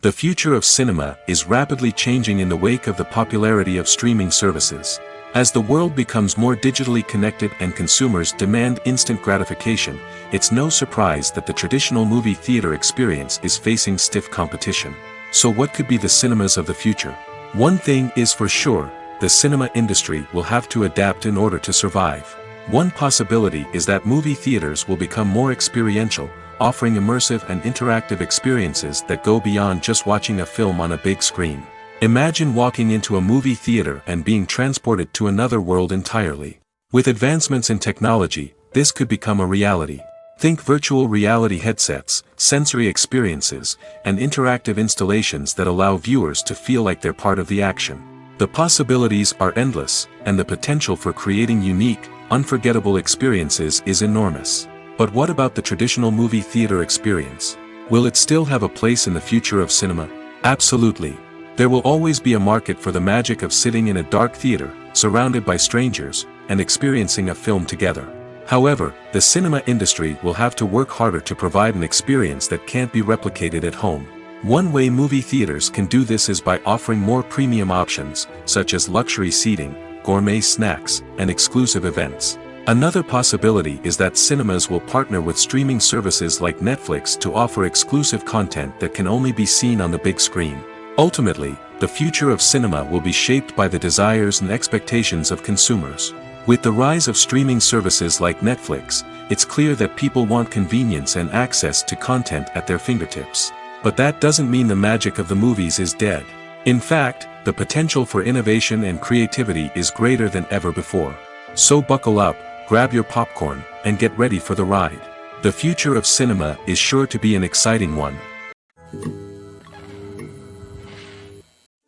S1: The future of cinema is rapidly changing in the wake of the popularity of streaming services. As the world becomes more digitally connected and consumers demand instant gratification, it's no surprise that the traditional movie theater experience is facing stiff competition. So what could be the cinemas of the future? One thing is for sure, the cinema industry will have to adapt in order to survive. One possibility is that movie theaters will become more experiential, offering immersive and interactive experiences that go beyond just watching a film on a big screen. Imagine walking into a movie theater and being transported to another world entirely. With advancements in technology, this could become a reality. Think virtual reality headsets, sensory experiences, and interactive installations that allow viewers to feel like they're part of the action. The possibilities are endless, and the potential for creating unique, unforgettable experiences is enormous. But what about the traditional movie theater experience? Will it still have a place in the future of cinema? Absolutely. There will always be a market for the magic of sitting in a dark theater, surrounded by strangers, and experiencing a film together. However, the cinema industry will have to work harder to provide an experience that can't be replicated at home. One way movie theaters can do this is by offering more premium options, such as luxury seating, gourmet snacks, and exclusive events. Another possibility is that cinemas will partner with streaming services like Netflix to offer exclusive content that can only be seen on the big screen. Ultimately, the future of cinema will be shaped by the desires and expectations of consumers. With the rise of streaming services like Netflix, it's clear that people want convenience and access to content at their fingertips. But that doesn't mean the magic of the movies is dead. In fact, the potential for innovation and creativity is greater than ever before. So buckle up, grab your popcorn, and get ready for the ride. The future of cinema is sure to be an exciting one.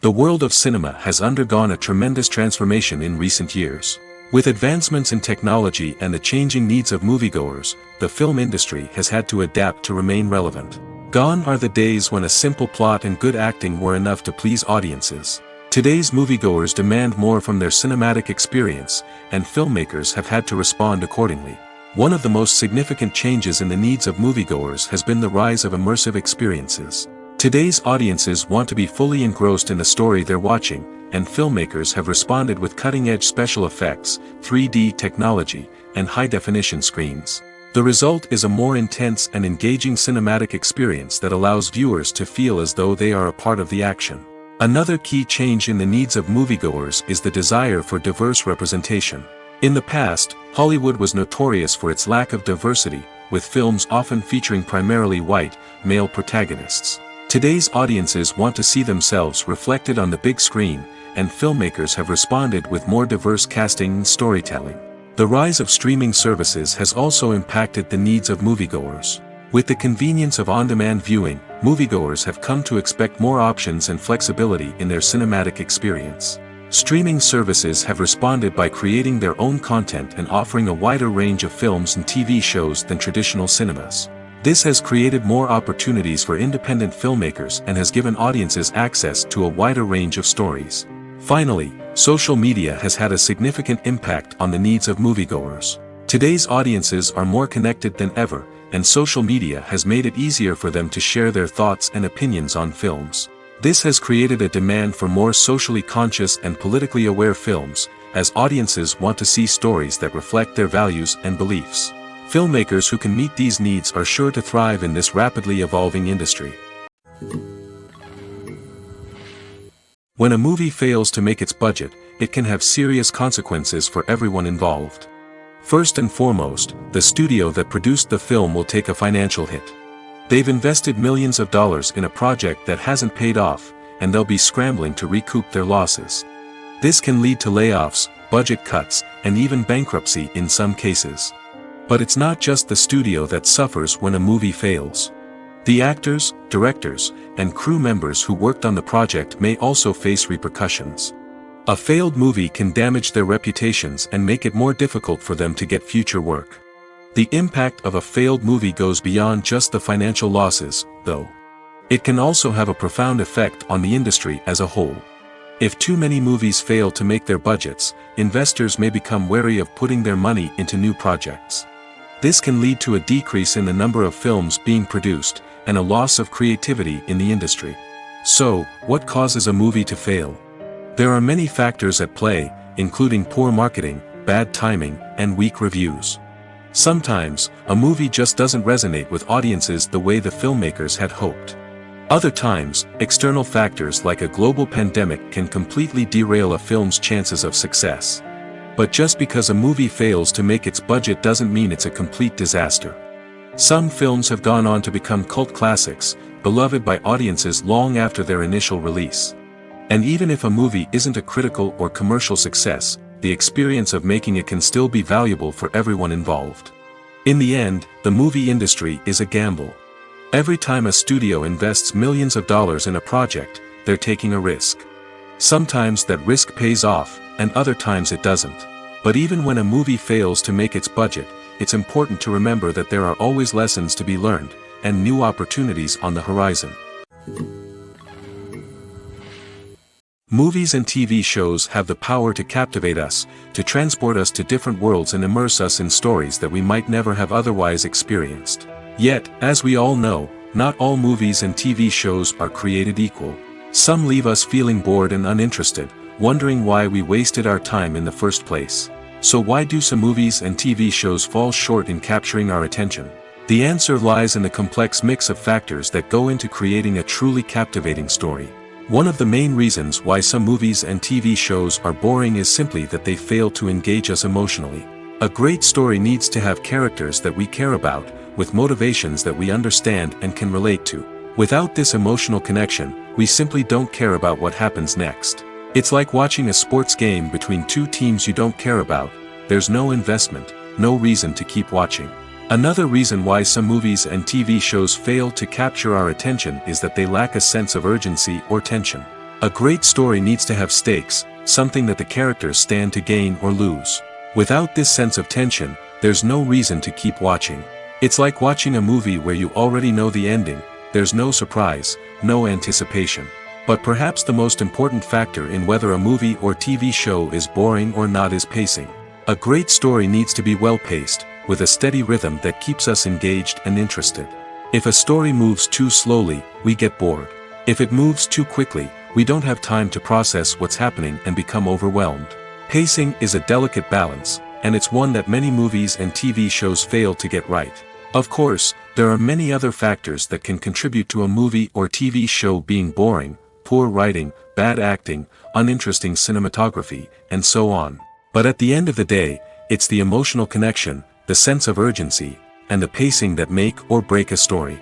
S1: The world of cinema has undergone a tremendous transformation in recent years. With advancements in technology and the changing needs of moviegoers, the film industry has had to adapt to remain relevant. Gone are the days when a simple plot and good acting were enough to please audiences. Today's moviegoers demand more from their cinematic experience, and filmmakers have had to respond accordingly. One of the most significant changes in the needs of moviegoers has been the rise of immersive experiences. Today's audiences want to be fully engrossed in the story they're watching, and filmmakers have responded with cutting-edge special effects, 3D technology, and high-definition screens. The result is a more intense and engaging cinematic experience that allows viewers to feel as though they are a part of the action. Another key change in the needs of moviegoers is the desire for diverse representation. In the past, Hollywood was notorious for its lack of diversity, with films often featuring primarily white, male protagonists. Today's audiences want to see themselves reflected on the big screen, and filmmakers have responded with more diverse casting and storytelling. The rise of streaming services has also impacted the needs of moviegoers. With the convenience of on-demand viewing, moviegoers have come to expect more options and flexibility in their cinematic experience. Streaming services have responded by creating their own content and offering a wider range of films and TV shows than traditional cinemas. This has created more opportunities for independent filmmakers and has given audiences access to a wider range of stories. Finally, social media has had a significant impact on the needs of moviegoers. Today's audiences are more connected than ever, and social media has made it easier for them to share their thoughts and opinions on films. This has created a demand for more socially conscious and politically aware films, as audiences want to see stories that reflect their values and beliefs. Filmmakers who can meet these needs are sure to thrive in this rapidly evolving industry. When a movie fails to make its budget, it can have serious consequences for everyone involved. First and foremost, the studio that produced the film will take a financial hit. They've invested millions of dollars in a project that hasn't paid off, and they'll be scrambling to recoup their losses. This can lead to layoffs, budget cuts, and even bankruptcy in some cases. But it's not just the studio that suffers when a movie fails. The actors, directors, and crew members who worked on the project may also face repercussions. A failed movie can damage their reputations and make it more difficult for them to get future work. The impact of a failed movie goes beyond just the financial losses, though. It can also have a profound effect on the industry as a whole. If too many movies fail to make their budgets, investors may become wary of putting their money into new projects. This can lead to a decrease in the number of films being produced, and a loss of creativity in the industry. So, what causes a movie to fail? There are many factors at play, including poor marketing, bad timing, and weak reviews. Sometimes, a movie just doesn't resonate with audiences the way the filmmakers had hoped. Other times, external factors like a global pandemic can completely derail a film's chances of success. But just because a movie fails to make its budget doesn't mean it's a complete disaster. Some films have gone on to become cult classics, beloved by audiences long after their initial release. And even if a movie isn't a critical or commercial success, the experience of making it can still be valuable for everyone involved. In the end, the movie industry is a gamble. Every time a studio invests millions of dollars in a project, they're taking a risk. Sometimes that risk pays off, and other times it doesn't. But even when a movie fails to make its budget, it's important to remember that there are always lessons to be learned, and new opportunities on the horizon. Movies and TV shows have the power to captivate us, to transport us to different worlds and immerse us in stories that we might never have otherwise experienced. Yet, as we all know, not all movies and TV shows are created equal. Some leave us feeling bored and uninterested, wondering why we wasted our time in the first place. So why do some movies and TV shows fall short in capturing our attention? The answer lies in the complex mix of factors that go into creating a truly captivating story. One of the main reasons why some movies and TV shows are boring is simply that they fail to engage us emotionally. A great story needs to have characters that we care about, with motivations that we understand and can relate to. Without this emotional connection, we simply don't care about what happens next. It's like watching a sports game between two teams you don't care about. There's no investment, no reason to keep watching. Another reason why some movies and TV shows fail to capture our attention is that they lack a sense of urgency or tension. A great story needs to have stakes, something that the characters stand to gain or lose. Without this sense of tension, there's no reason to keep watching. It's like watching a movie where you already know the ending. There's no surprise, no anticipation. But perhaps the most important factor in whether a movie or TV show is boring or not is pacing. A great story needs to be well-paced, with a steady rhythm that keeps us engaged and interested. If a story moves too slowly, we get bored. If it moves too quickly, we don't have time to process what's happening and become overwhelmed. Pacing is a delicate balance, and it's one that many movies and TV shows fail to get right. Of course, there are many other factors that can contribute to a movie or TV show being boring: poor writing, bad acting, uninteresting cinematography, and so on. But at the end of the day, it's the emotional connection, the sense of urgency, and the pacing that make or break a story.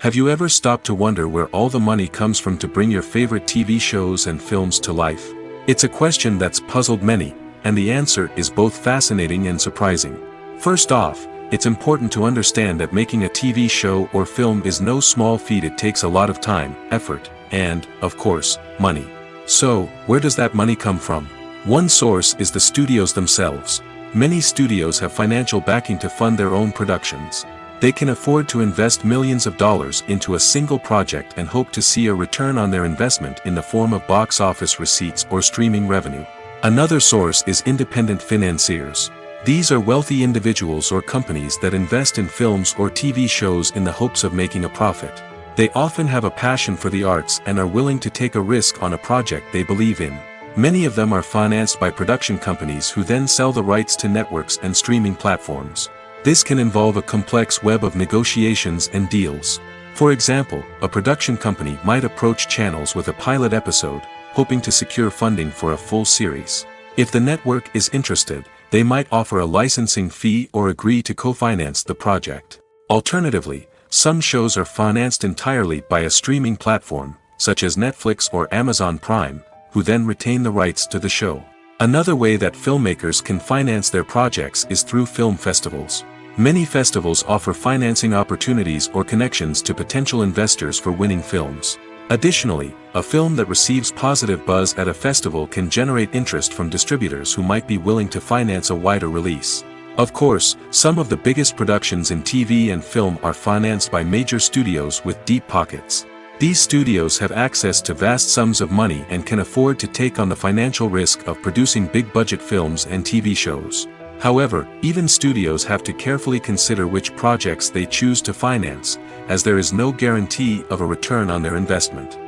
S1: Have you ever stopped to wonder where all the money comes from to bring your favorite TV shows and films to life? It's a question that's puzzled many, and the answer is both fascinating and surprising. First off, it's important to understand that making a TV show or film is no small feat. It takes a lot of time, effort, and, of course, money. So, where does that money come from? One source is the studios themselves. Many studios have financial backing to fund their own productions. They can afford to invest millions of dollars into a single project and hope to see a return on their investment in the form of box office receipts or streaming revenue. Another source is independent financiers. These are wealthy individuals or companies that invest in films or TV shows in the hopes of making a profit. They often have a passion for the arts and are willing to take a risk on a project they believe in. Many of them are financed by production companies who then sell the rights to networks and streaming platforms. This can involve a complex web of negotiations and deals. For example, a production company might approach channels with a pilot episode, hoping to secure funding for a full series. If the network is interested, they might offer a licensing fee or agree to co-finance the project. Alternatively, some shows are financed entirely by a streaming platform, such as Netflix or Amazon Prime, who then retain the rights to the show. Another way that filmmakers can finance their projects is through film festivals. Many festivals offer financing opportunities or connections to potential investors for winning films. Additionally, a film that receives positive buzz at a festival can generate interest from distributors who might be willing to finance a wider release. Of course, some of the biggest productions in TV and film are financed by major studios with deep pockets. These studios have access to vast sums of money and can afford to take on the financial risk of producing big-budget films and TV shows. However, even studios have to carefully consider which projects they choose to finance, as there is no guarantee of a return on their investment.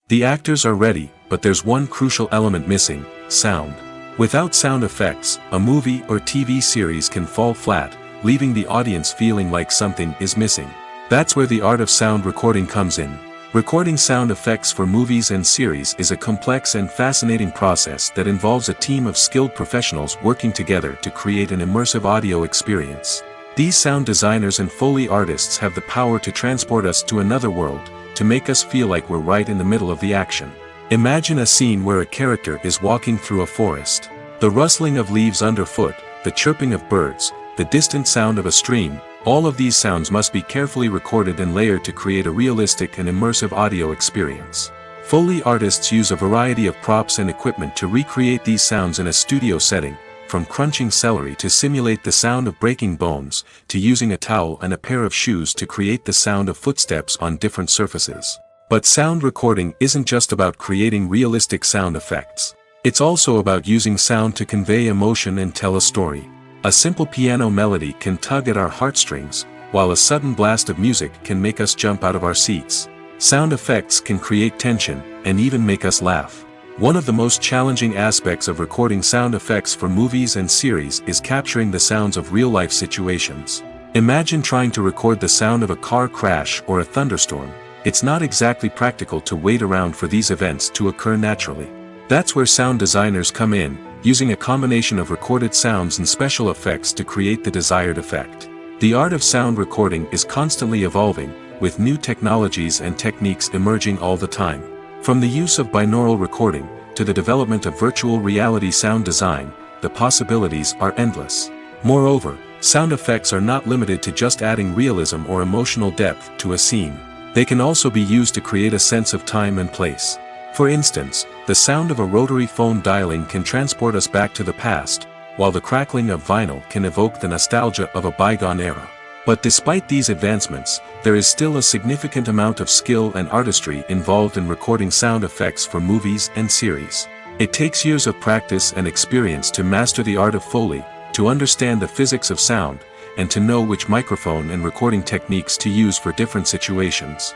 S1: The actors are ready, but there's one crucial element missing: sound. Without sound effects, a movie or TV series can fall flat, leaving the audience feeling like something is missing. That's where the art of sound recording comes in. Recording sound effects for movies and series is a complex and fascinating process that involves a team of skilled professionals working together to create an immersive audio experience. These sound designers and Foley artists have the power to transport us to another world, to make us feel like we're right in the middle of the action. Imagine a scene where a character is walking through a forest. The rustling of leaves underfoot, the chirping of birds, the distant sound of a stream, all of these sounds must be carefully recorded and layered to create a realistic and immersive audio experience. Foley artists use a variety of props and equipment to recreate these sounds in a studio setting, from crunching celery to simulate the sound of breaking bones, to using a towel and a pair of shoes to create the sound of footsteps on different surfaces. But sound recording isn't just about creating realistic sound effects. It's also about using sound to convey emotion and tell a story. A simple piano melody can tug at our heartstrings, while a sudden blast of music can make us jump out of our seats. Sound effects can create tension, and even make us laugh. One of the most challenging aspects of recording sound effects for movies and series is capturing the sounds of real-life situations. Imagine trying to record the sound of a car crash or a thunderstorm. It's not exactly practical to wait around for these events to occur naturally. That's where sound designers come in, using a combination of recorded sounds and special effects to create the desired effect. The art of sound recording is constantly evolving, with new technologies and techniques emerging all the time. From the use of binaural recording, to the development of virtual reality sound design, the possibilities are endless. Moreover, sound effects are not limited to just adding realism or emotional depth to a scene. They can also be used to create a sense of time and place. For instance, the sound of a rotary phone dialing can transport us back to the past, while the crackling of vinyl can evoke the nostalgia of a bygone era. But despite these advancements, there is still a significant amount of skill and artistry involved in recording sound effects for movies and series. It takes years of practice and experience to master the art of Foley, to understand the physics of sound, and to know which microphone and recording techniques to use for different situations.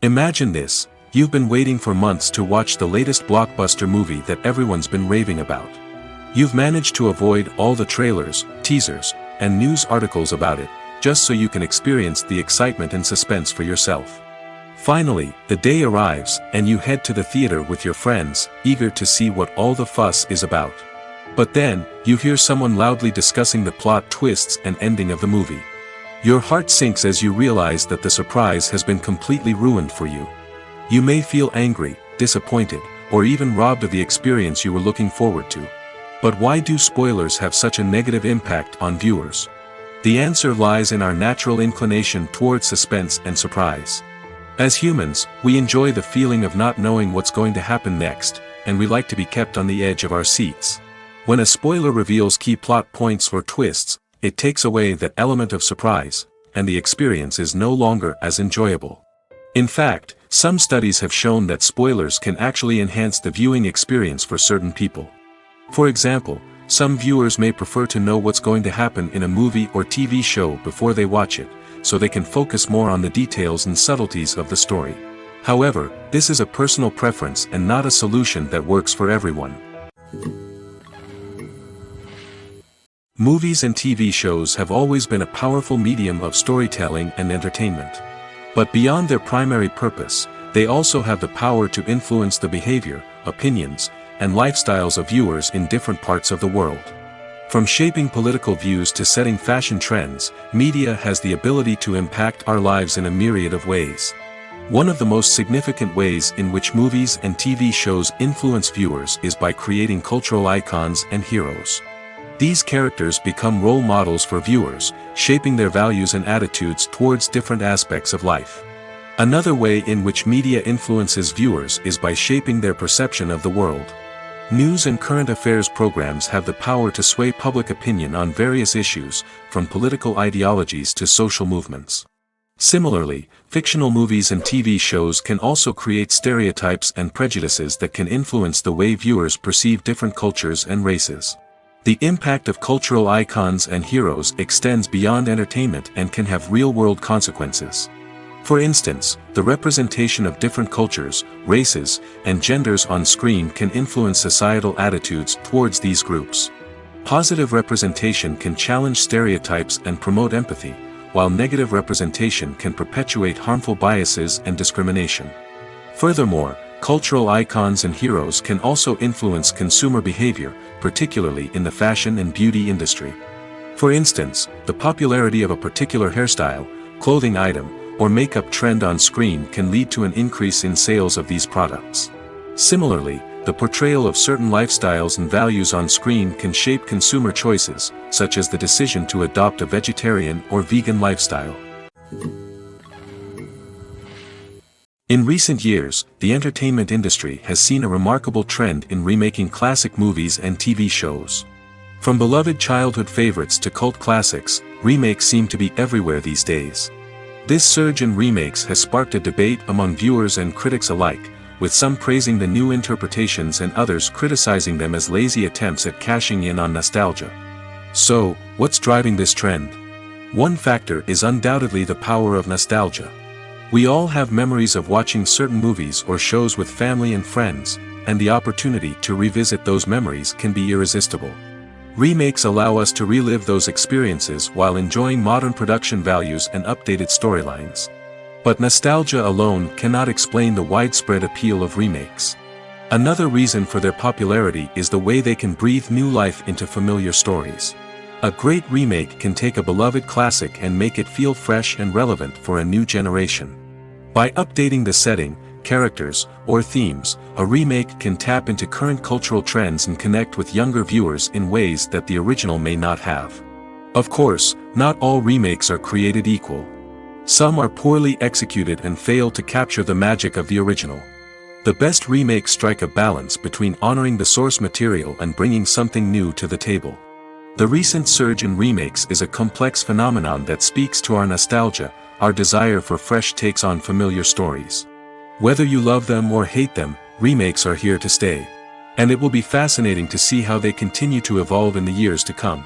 S1: Imagine this: you've been waiting for months to watch the latest blockbuster movie that everyone's been raving about. You've managed to avoid all the trailers, teasers, and news articles about it, just so you can experience the excitement and suspense for yourself. Finally, the day arrives, and you head to the theater with your friends, eager to see what all the fuss is about. But then, you hear someone loudly discussing the plot twists and ending of the movie. Your heart sinks as you realize that the surprise has been completely ruined for you. You may feel angry, disappointed, or even robbed of the experience you were looking forward to. But why do spoilers have such a negative impact on viewers? The answer lies in our natural inclination towards suspense and surprise. As humans, we enjoy the feeling of not knowing what's going to happen next, and we like to be kept on the edge of our seats. When a spoiler reveals key plot points or twists, it takes away that element of surprise, and the experience is no longer as enjoyable. In fact, some studies have shown that spoilers can actually enhance the viewing experience for certain people. For example, some viewers may prefer to know what's going to happen in a movie or TV show before they watch it, so they can focus more on the details and subtleties of the story. However, this is a personal preference and not a solution that works for everyone. Movies and TV shows have always been a powerful medium of storytelling and entertainment. But beyond their primary purpose, they also have the power to influence the behavior, opinions, and lifestyles of viewers in different parts of the world. From shaping political views to setting fashion trends, media has the ability to impact our lives in a myriad of ways. One of the most significant ways in which movies and TV shows influence viewers is by creating cultural icons and heroes. These characters become role models for viewers, shaping their values and attitudes towards different aspects of life. Another way in which media influences viewers is by shaping their perception of the world. News and current affairs programs have the power to sway public opinion on various issues, from political ideologies to social movements. Similarly, fictional movies and TV shows can also create stereotypes and prejudices that can influence the way viewers perceive different cultures and races. The impact of cultural icons and heroes extends beyond entertainment and can have real-world consequences. For instance, the representation of different cultures, races, and genders on screen can influence societal attitudes towards these groups. Positive representation can challenge stereotypes and promote empathy, while negative representation can perpetuate harmful biases and discrimination. Furthermore, cultural icons and heroes can also influence consumer behavior, particularly in the fashion and beauty industry. For instance, the popularity of a particular hairstyle, clothing item, or makeup trend on screen can lead to an increase in sales of these products. Similarly, the portrayal of certain lifestyles and values on screen can shape consumer choices, such as the decision to adopt a vegetarian or vegan lifestyle. In recent years, the entertainment industry has seen a remarkable trend in remaking classic movies and TV shows. From beloved childhood favorites to cult classics, remakes seem to be everywhere these days. This surge in remakes has sparked a debate among viewers and critics alike, with some praising the new interpretations and others criticizing them as lazy attempts at cashing in on nostalgia. So, what's driving this trend? One factor is undoubtedly the power of nostalgia. We all have memories of watching certain movies or shows with family and friends, and the opportunity to revisit those memories can be irresistible. Remakes allow us to relive those experiences while enjoying modern production values and updated storylines. But nostalgia alone cannot explain the widespread appeal of remakes. Another reason for their popularity is the way they can breathe new life into familiar stories. A great remake can take a beloved classic and make it feel fresh and relevant for a new generation. By updating the setting, characters, or themes, a remake can tap into current cultural trends and connect with younger viewers in ways that the original may not have. Of course, not all remakes are created equal. Some are poorly executed and fail to capture the magic of the original. The best remakes strike a balance between honoring the source material and bringing something new to the table. The recent surge in remakes is a complex phenomenon that speaks to our nostalgia, our desire for fresh takes on familiar stories. Whether you love them or hate them, remakes are here to stay. And it will be fascinating to see how they continue to evolve in the years to come.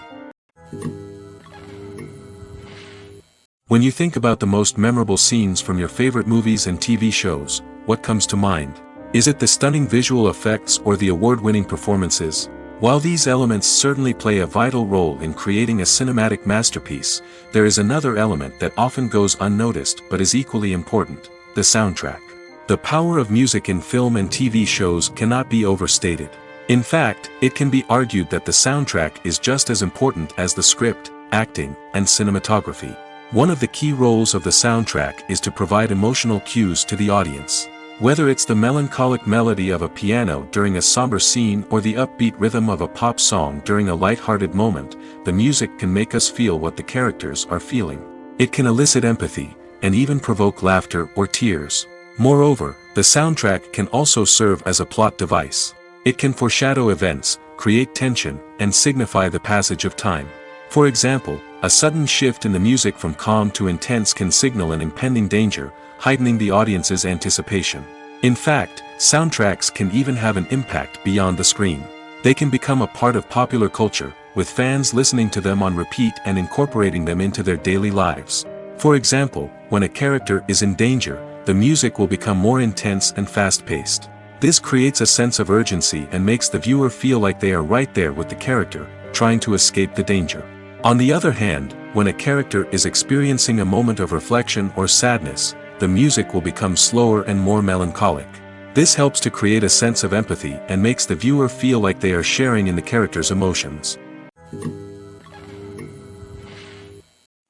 S1: When you think about the most memorable scenes from your favorite movies and TV shows, what comes to mind? Is it the stunning visual effects or the award-winning performances? While these elements certainly play a vital role in creating a cinematic masterpiece, there is another element that often goes unnoticed but is equally important: the soundtrack. The power of music in film and TV shows cannot be overstated. In fact, it can be argued that the soundtrack is just as important as the script, acting, and cinematography. One of the key roles of the soundtrack is to provide emotional cues to the audience. Whether it's the melancholic melody of a piano during a somber scene or the upbeat rhythm of a pop song during a light-hearted moment, the music can make us feel what the characters are feeling. It can elicit empathy, and even provoke laughter or tears. Moreover, the soundtrack can also serve as a plot device. It can foreshadow events, create tension, and signify the passage of time. For example, a sudden shift in the music from calm to intense can signal an impending danger, heightening the audience's anticipation. In fact, soundtracks can even have an impact beyond the screen. They can become a part of popular culture, with fans listening to them on repeat and incorporating them into their daily lives. For example, when a character is in danger, the music will become more intense and fast-paced. This creates a sense of urgency and makes the viewer feel like they are right there with the character, trying to escape the danger. On the other hand, when a character is experiencing a moment of reflection or sadness, the music will become slower and more melancholic. This helps to create a sense of empathy and makes the viewer feel like they are sharing in the character's emotions.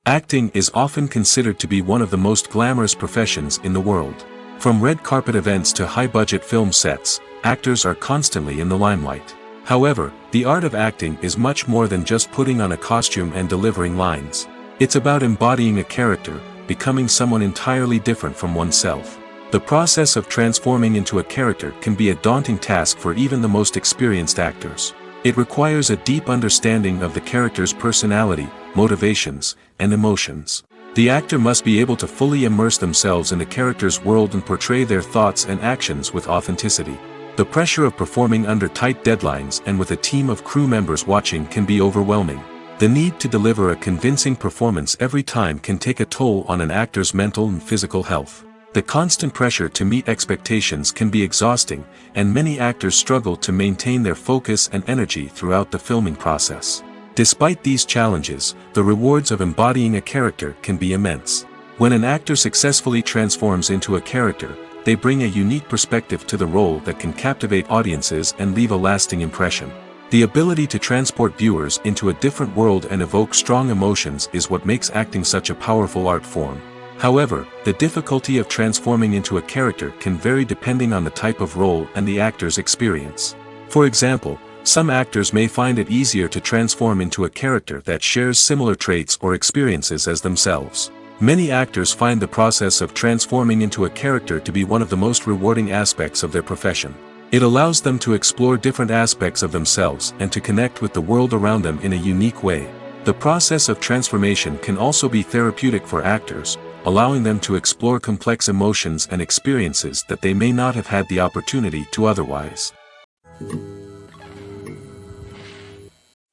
S1: Acting is often considered to be one of the most glamorous professions in the world. From red carpet events to high-budget film sets, actors are constantly in the limelight. However, the art of acting is much more than just putting on a costume and delivering lines. It's about embodying a character, becoming someone entirely different from oneself. The process of transforming into a character can be a daunting task for even the most experienced actors. It requires a deep understanding of the character's personality, motivations, and emotions. The actor must be able to fully immerse themselves in the character's world and portray their thoughts and actions with authenticity. The pressure of performing under tight deadlines and with a team of crew members watching can be overwhelming. The need to deliver a convincing performance every time can take a toll on an actor's mental and physical health. The constant pressure to meet expectations can be exhausting, and many actors struggle to maintain their focus and energy throughout the filming process. Despite these challenges, the rewards of embodying a character can be immense. When an actor successfully transforms into a character, they bring a unique perspective to the role that can captivate audiences and leave a lasting impression. The ability to transport viewers into a different world and evoke strong emotions is what makes acting such a powerful art form. However, the difficulty of transforming into a character can vary depending on the type of role and the actor's experience. For example, some actors may find it easier to transform into a character that shares similar traits or experiences as themselves. Many actors find the process of transforming into a character to be one of the most rewarding aspects of their profession. It allows them to explore different aspects of themselves and to connect with the world around them in a unique way. The process of transformation can also be therapeutic for actors, allowing them to explore complex emotions and experiences that they may not have had the opportunity to otherwise.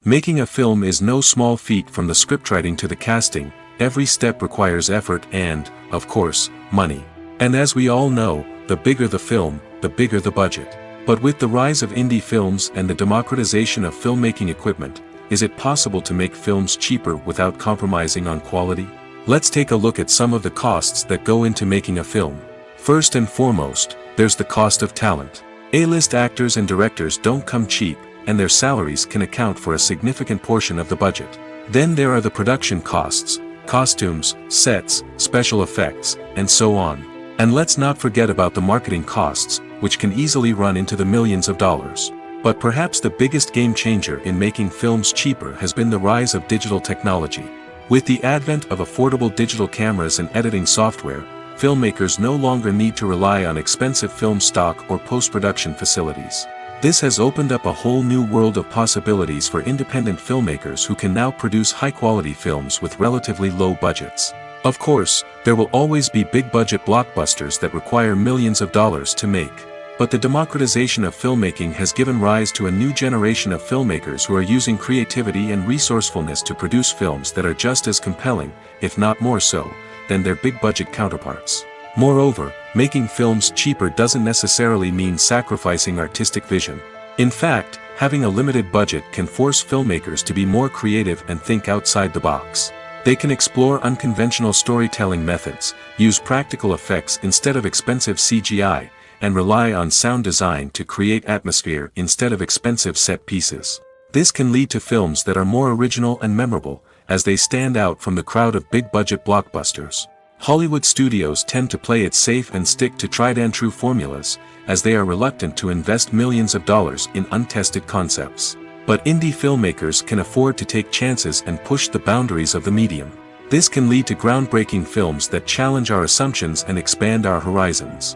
S1: Making a film is no small feat. From the scriptwriting to the casting, every step requires effort and, of course, money. And as we all know, the bigger the film, the bigger the budget. But with the rise of indie films and the democratization of filmmaking equipment, is it possible to make films cheaper without compromising on quality? Let's take a look at some of the costs that go into making a film. First and foremost, there's the cost of talent. A-list actors and directors don't come cheap, and their salaries can account for a significant portion of the budget. Then there are the production costs, costumes, sets, special effects, and so on. And let's not forget about the marketing costs, which can easily run into the millions of dollars. But perhaps the biggest game changer in making films cheaper has been the rise of digital technology. With the advent of affordable digital cameras and editing software, filmmakers no longer need to rely on expensive film stock or post-production facilities. This has opened up a whole new world of possibilities for independent filmmakers who can now produce high-quality films with relatively low budgets. Of course, there will always be big-budget blockbusters that require millions of dollars to make. But the democratization of filmmaking has given rise to a new generation of filmmakers who are using creativity and resourcefulness to produce films that are just as compelling, if not more so, than their big-budget counterparts. Moreover, making films cheaper doesn't necessarily mean sacrificing artistic vision. In fact, having a limited budget can force filmmakers to be more creative and think outside the box. They can explore unconventional storytelling methods, use practical effects instead of expensive CGI, and rely on sound design to create atmosphere instead of expensive set pieces. This can lead to films that are more original and memorable, as they stand out from the crowd of big-budget blockbusters. Hollywood studios tend to play it safe and stick to tried-and-true formulas, as they are reluctant to invest millions of dollars in untested concepts. But indie filmmakers can afford to take chances and push the boundaries of the medium. This can lead to groundbreaking films that challenge our assumptions and expand our horizons.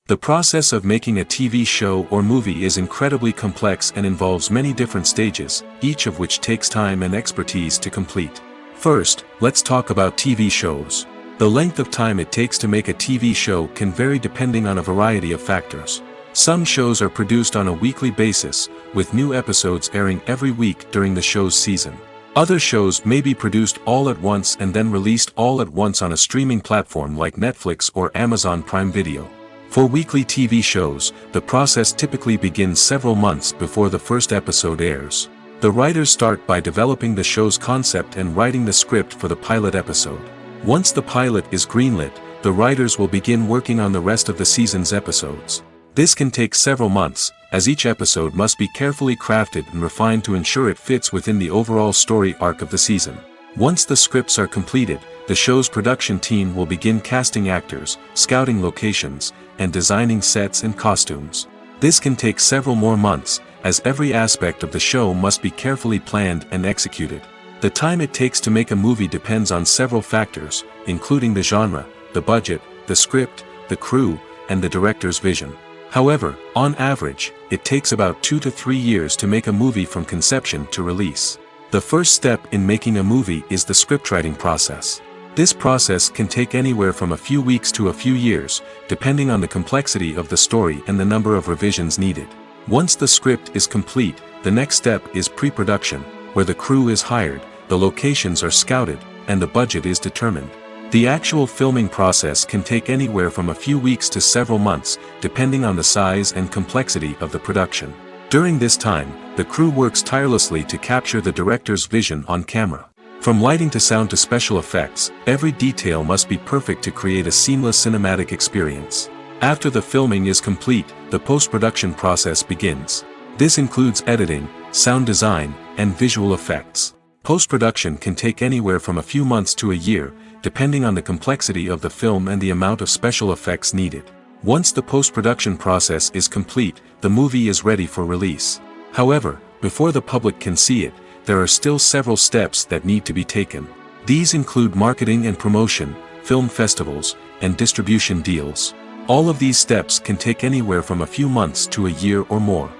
S1: The process of making a TV show or movie is incredibly complex and involves many different stages, each of which takes time and expertise to complete. First, let's talk about TV shows. The length of time it takes to make a TV show can vary depending on a variety of factors. Some shows are produced on a weekly basis, with new episodes airing every week during the show's season. Other shows may be produced all at once and then released all at once on a streaming platform like Netflix or Amazon Prime Video. For weekly TV shows, the process typically begins several months before the first episode airs. The writers start by developing the show's concept and writing the script for the pilot episode. Once the pilot is greenlit, the writers will begin working on the rest of the season's episodes. This can take several months, as each episode must be carefully crafted and refined to ensure it fits within the overall story arc of the season. Once the scripts are completed, the show's production team will begin casting actors, scouting locations, and designing sets and costumes. This can take several more months, as every aspect of the show must be carefully planned and executed. The time it takes to make a movie depends on several factors, including the genre, the budget, the script, the crew, and the director's vision. However, on average, it takes about 2 to 3 years to make a movie from conception to release. The first step in making a movie is the scriptwriting process. This process can take anywhere from a few weeks to a few years, depending on the complexity of the story and the number of revisions needed. Once the script is complete, the next step is pre-production, where the crew is hired, the locations are scouted, and the budget is determined. The actual filming process can take anywhere from a few weeks to several months, depending on the size and complexity of the production. During this time, the crew works tirelessly to capture the director's vision on camera. From lighting to sound to special effects, every detail must be perfect to create a seamless cinematic experience. After the filming is complete, the post-production process begins. This includes editing, sound design, and visual effects. Post-production can take anywhere from a few months to a year, depending on the complexity of the film and the amount of special effects needed. Once the post-production process is complete, the movie is ready for release. However, before the public can see it, there are still several steps that need to be taken. These include marketing and promotion, film festivals, and distribution deals. All of these steps can take anywhere from a few months to a year or more.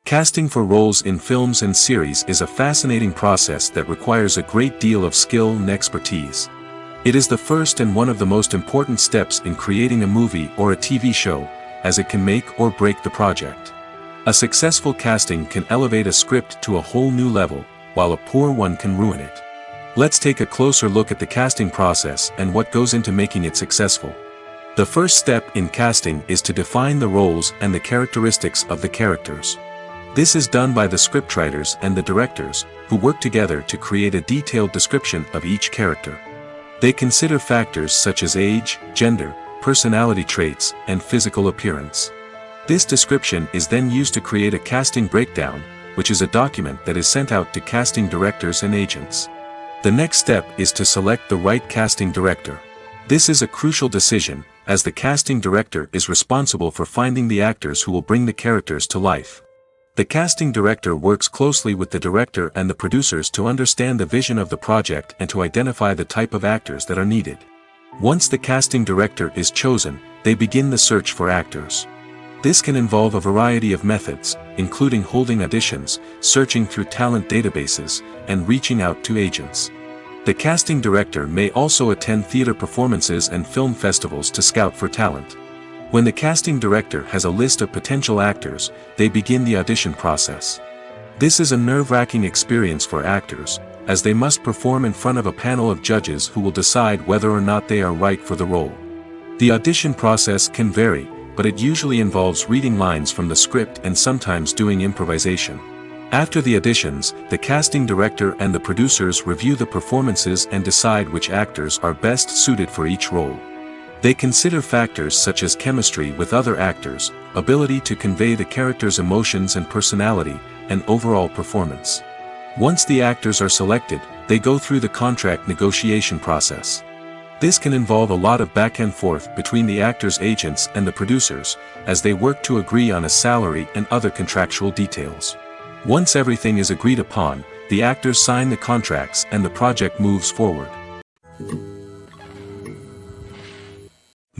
S1: Casting for roles in films and series is a fascinating process that requires a great deal of skill and expertise. It is the first and one of the most important steps in creating a movie or a TV show, as it can make or break the project. A successful casting can elevate a script to a whole new level, while a poor one can ruin it. Let's take a closer look at the casting process and what goes into making it successful. The first step in casting is to define the roles and the characteristics of the characters. This is done by the scriptwriters and the directors, who work together to create a detailed description of each character. They consider factors such as age, gender, personality traits, and physical appearance. This description is then used to create a casting breakdown, which is a document that is sent out to casting directors and agents. The next step is to select the right casting director. This is a crucial decision, as the casting director is responsible for finding the actors who will bring the characters to life. The casting director works closely with the director and the producers to understand the vision of the project and to identify the type of actors that are needed. Once the casting director is chosen, they begin the search for actors. This can involve a variety of methods, including holding auditions, searching through talent databases, and reaching out to agents. The casting director may also attend theater performances and film festivals to scout for talent. When the casting director has a list of potential actors, they begin the audition process. This is a nerve-wracking experience for actors, as they must perform in front of a panel of judges who will decide whether or not they are right for the role. The audition process can vary, but it usually involves reading lines from the script and sometimes doing improvisation. After the auditions, the casting director and the producers review the performances and decide which actors are best suited for each role. They consider factors such as chemistry with other actors, ability to convey the character's emotions and personality, and overall performance. Once the actors are selected, they go through the contract negotiation process. This can involve a lot of back and forth between the actors' agents and the producers, as they work to agree on a salary and other contractual details. Once everything is agreed upon, the actors sign the contracts and the project moves forward.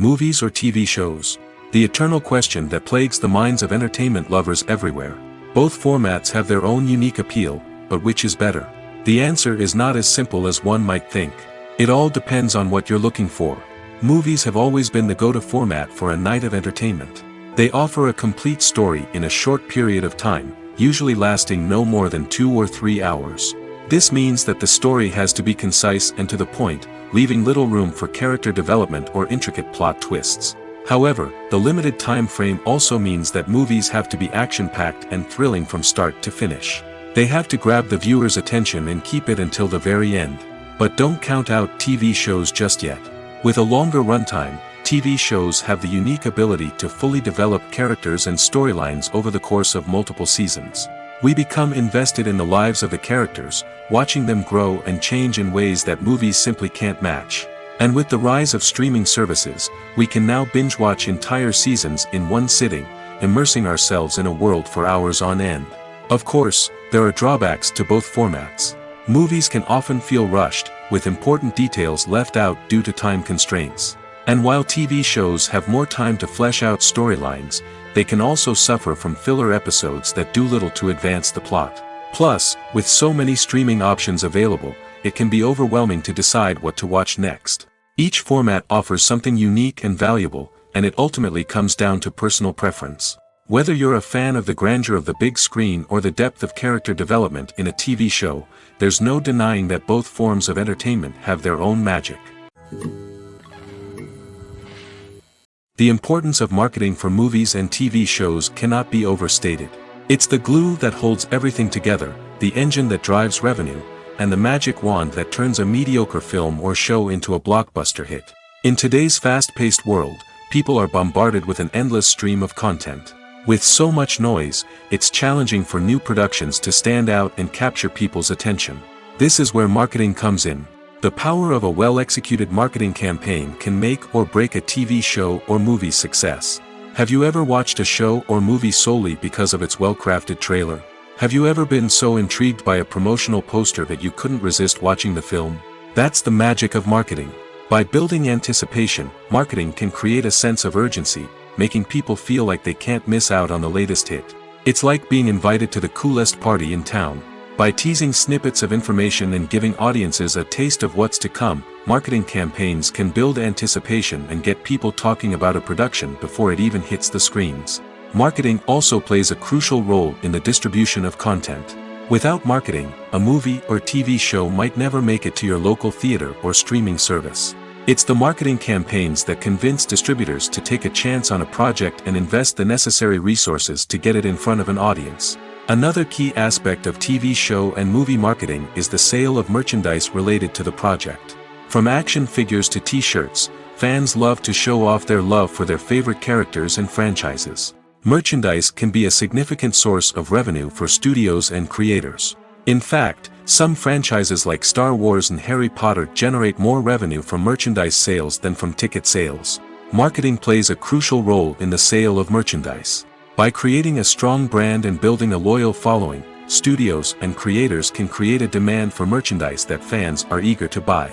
S1: movies or TV shows? The eternal question that plagues the minds of entertainment lovers everywhere. Both formats have their own unique appeal, but which is better? The answer is not as simple as one might think. It all depends on what you're looking for. Movies have always been the go-to format for a night of entertainment. They offer a complete story in a short period of time, usually lasting no more than 2 or 3 hours. This means that the story has to be concise and to the point, leaving little room for character development or intricate plot twists. However, the limited time frame also means that movies have to be action-packed and thrilling from start to finish. They have to grab the viewer's attention and keep it until the very end. But don't count out TV shows just yet. With a longer runtime, TV shows have the unique ability to fully develop characters and storylines over the course of multiple seasons. We become invested in the lives of the characters, watching them grow and change in ways that movies simply can't match. And with the rise of streaming services, we can now binge-watch entire seasons in one sitting, immersing ourselves in a world for hours on end. Of course, there are drawbacks to both formats. Movies can often feel rushed, with important details left out due to time constraints. And while TV shows have more time to flesh out storylines, they can also suffer from filler episodes that do little to advance the plot. Plus, with so many streaming options available, it can be overwhelming to decide what to watch next. Each format offers something unique and valuable, and it ultimately comes down to personal preference. Whether you're a fan of the grandeur of the big screen or the depth of character development in a TV show, there's no denying that both forms of entertainment have their own magic. The importance of marketing for movies and TV shows cannot be overstated. It's the glue that holds everything together, the engine that drives revenue, and the magic wand that turns a mediocre film or show into a blockbuster hit. In today's fast-paced world, people are bombarded with an endless stream of content. With so much noise, it's challenging for new productions to stand out and capture people's attention. This is where marketing comes in. The power of a well-executed marketing campaign can make or break a TV show or movie's success. Have you ever watched a show or movie solely because of its well-crafted trailer? Have you ever been so intrigued by a promotional poster that you couldn't resist watching the film? That's the magic of marketing. By building anticipation, marketing can create a sense of urgency, making people feel like they can't miss out on the latest hit. It's like being invited to the coolest party in town. By teasing snippets of information and giving audiences a taste of what's to come, marketing campaigns can build anticipation and get people talking about a production before it even hits the screens. Marketing also plays a crucial role in the distribution of content. Without marketing, a movie or TV show might never make it to your local theater or streaming service. It's the marketing campaigns that convince distributors to take a chance on a project and invest the necessary resources to get it in front of an audience. Another key aspect of TV show and movie marketing is the sale of merchandise related to the project. From action figures to t-shirts, fans love to show off their love for their favorite characters and franchises. Merchandise can be a significant source of revenue for studios and creators. In fact, some franchises like Star Wars and Harry Potter generate more revenue from merchandise sales than from ticket sales. Marketing plays a crucial role in the sale of merchandise. By creating a strong brand and building a loyal following, studios and creators can create a demand for merchandise that fans are eager to buy.